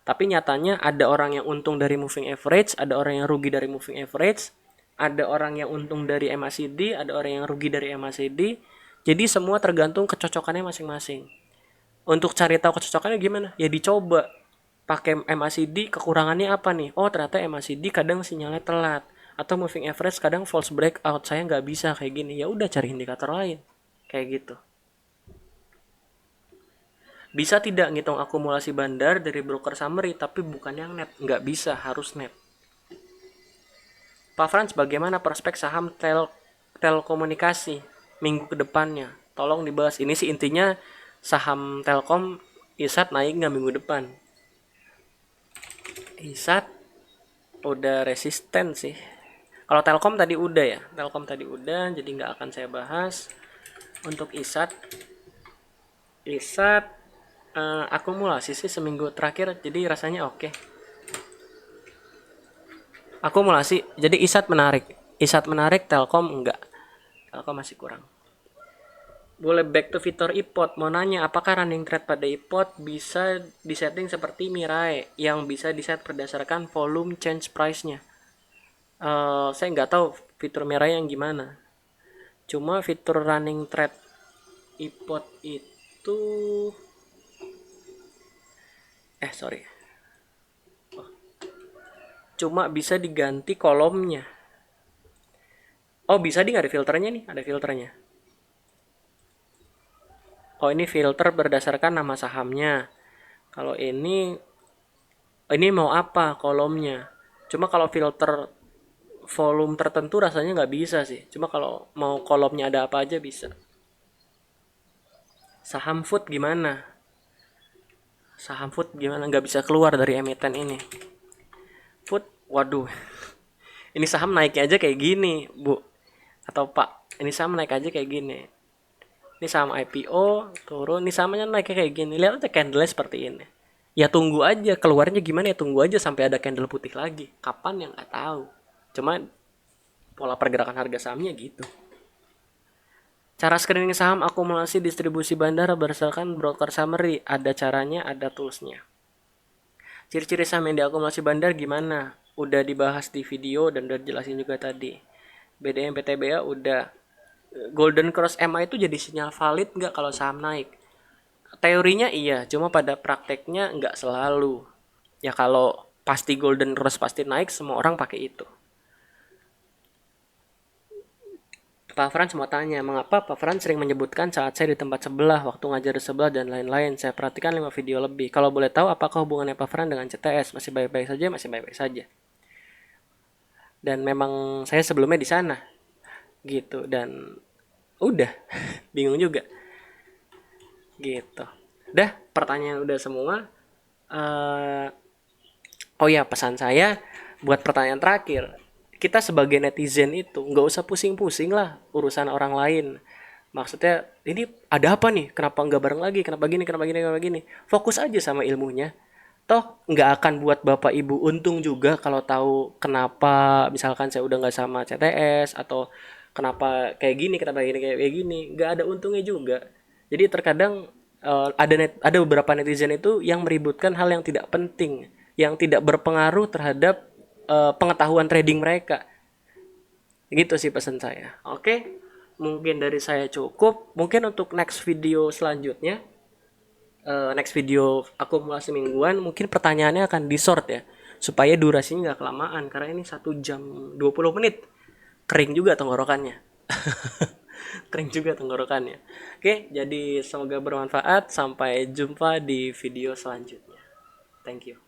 Tapi nyatanya ada orang yang untung dari moving average, ada orang yang rugi dari moving average, ada orang yang untung dari MACD, ada orang yang rugi dari MACD. Jadi semua tergantung kecocokannya masing-masing. Untuk cari tahu kecocokannya gimana? Ya dicoba. Pakai MACD kekurangannya apa nih? Oh ternyata MACD kadang sinyalnya telat. Atau moving average kadang false breakout. Saya nggak bisa kayak gini. Ya udah cari indikator lain. Kayak gitu. Bisa tidak ngitung akumulasi bandar dari broker summary tapi bukan yang net? Nggak bisa, harus net. Pak Frans, bagaimana prospek saham telekomunikasi minggu ke depannya? Tolong dibahas. Ini sih intinya saham Telkom ISAT naik nggak minggu depan? ISAT udah resisten sih. Kalau Telkom tadi udah ya, Telkom tadi udah, jadi nggak akan saya bahas. Untuk ISAT akumulasi sih seminggu terakhir, jadi rasanya oke. Akumulasi, jadi ISAT menarik, Telkom enggak. Telkom masih kurang. Boleh back to fitur iPod, mau nanya apakah running trade pada iPod bisa disetting seperti Mirai yang bisa diset berdasarkan volume change price-nya. Saya nggak tahu fitur Mirai yang gimana. Cuma fitur running trade iPod itu sorry. Cuma bisa diganti kolomnya. Oh bisa di nggak ada filternya nih? Ada filternya. Oh ini filter berdasarkan nama sahamnya. Kalau ini mau apa kolomnya? Cuma kalau filter volume tertentu rasanya nggak bisa sih. Cuma kalau mau kolomnya ada apa aja bisa. Saham food gimana? Saham food gimana? Nggak bisa keluar dari emiten ini. Food, waduh. Ini saham naiknya aja kayak gini, Bu. Atau Pak, ini saham naik aja kayak gini. Ini saham IPO turun, ini sahamnya naiknya kayak gini. Lihat aja candle seperti ini. Ya tunggu aja, keluarnya gimana ya tunggu aja sampai ada candle putih lagi. Kapan yang nggak tahu. Cuma pola pergerakan harga sahamnya gitu. Cara screening saham akumulasi distribusi bandar berdasarkan broker summary. Ada caranya, ada toolsnya. Ciri-ciri saham yang diakumulasi bandar gimana? Udah dibahas di video dan udah jelasin juga tadi. BDM PTBA udah. Golden Cross MA itu jadi sinyal valid nggak kalau saham naik? Teorinya iya, cuma pada prakteknya nggak selalu. Ya kalau pasti Golden Cross pasti naik, semua orang pakai itu. Pak Frans mau tanya, mengapa Pak Frans sering menyebutkan saat saya di tempat sebelah, waktu ngajar di sebelah, dan lain-lain. Saya perhatikan 5 video lebih. Kalau boleh tahu, apakah hubungannya Pak Frans dengan CTS? Masih baik-baik saja? Masih baik-baik saja. Dan memang saya sebelumnya di sana. Gitu. Dan udah. Bingung juga. Gitu. Udah, pertanyaan udah semua. Oh ya, pesan saya buat pertanyaan terakhir. Kita sebagai netizen itu nggak usah pusing-pusing lah urusan orang lain. Maksudnya ini ada apa nih? Kenapa nggak bareng lagi? Kenapa gini? Kenapa gini? Kenapa gini? Fokus aja sama ilmunya. Toh nggak akan buat bapak ibu untung juga kalau tahu kenapa misalkan saya udah nggak sama CTS atau kenapa kayak gini, kenapa gini kayak gini. Nggak ada untungnya juga. Jadi terkadang ada beberapa netizen itu yang meributkan hal yang tidak penting, yang tidak berpengaruh terhadap pengetahuan trading mereka. Gitu sih pesan saya. Oke, mungkin dari saya cukup. Mungkin untuk next video selanjutnya, next video akumulasi mingguan, mungkin pertanyaannya akan di short ya, supaya durasinya nggak kelamaan. Karena ini 1 jam 20 menit. Kering juga tenggorokannya. Kering juga tenggorokannya. Oke, jadi semoga bermanfaat. Sampai jumpa di video selanjutnya. Thank you.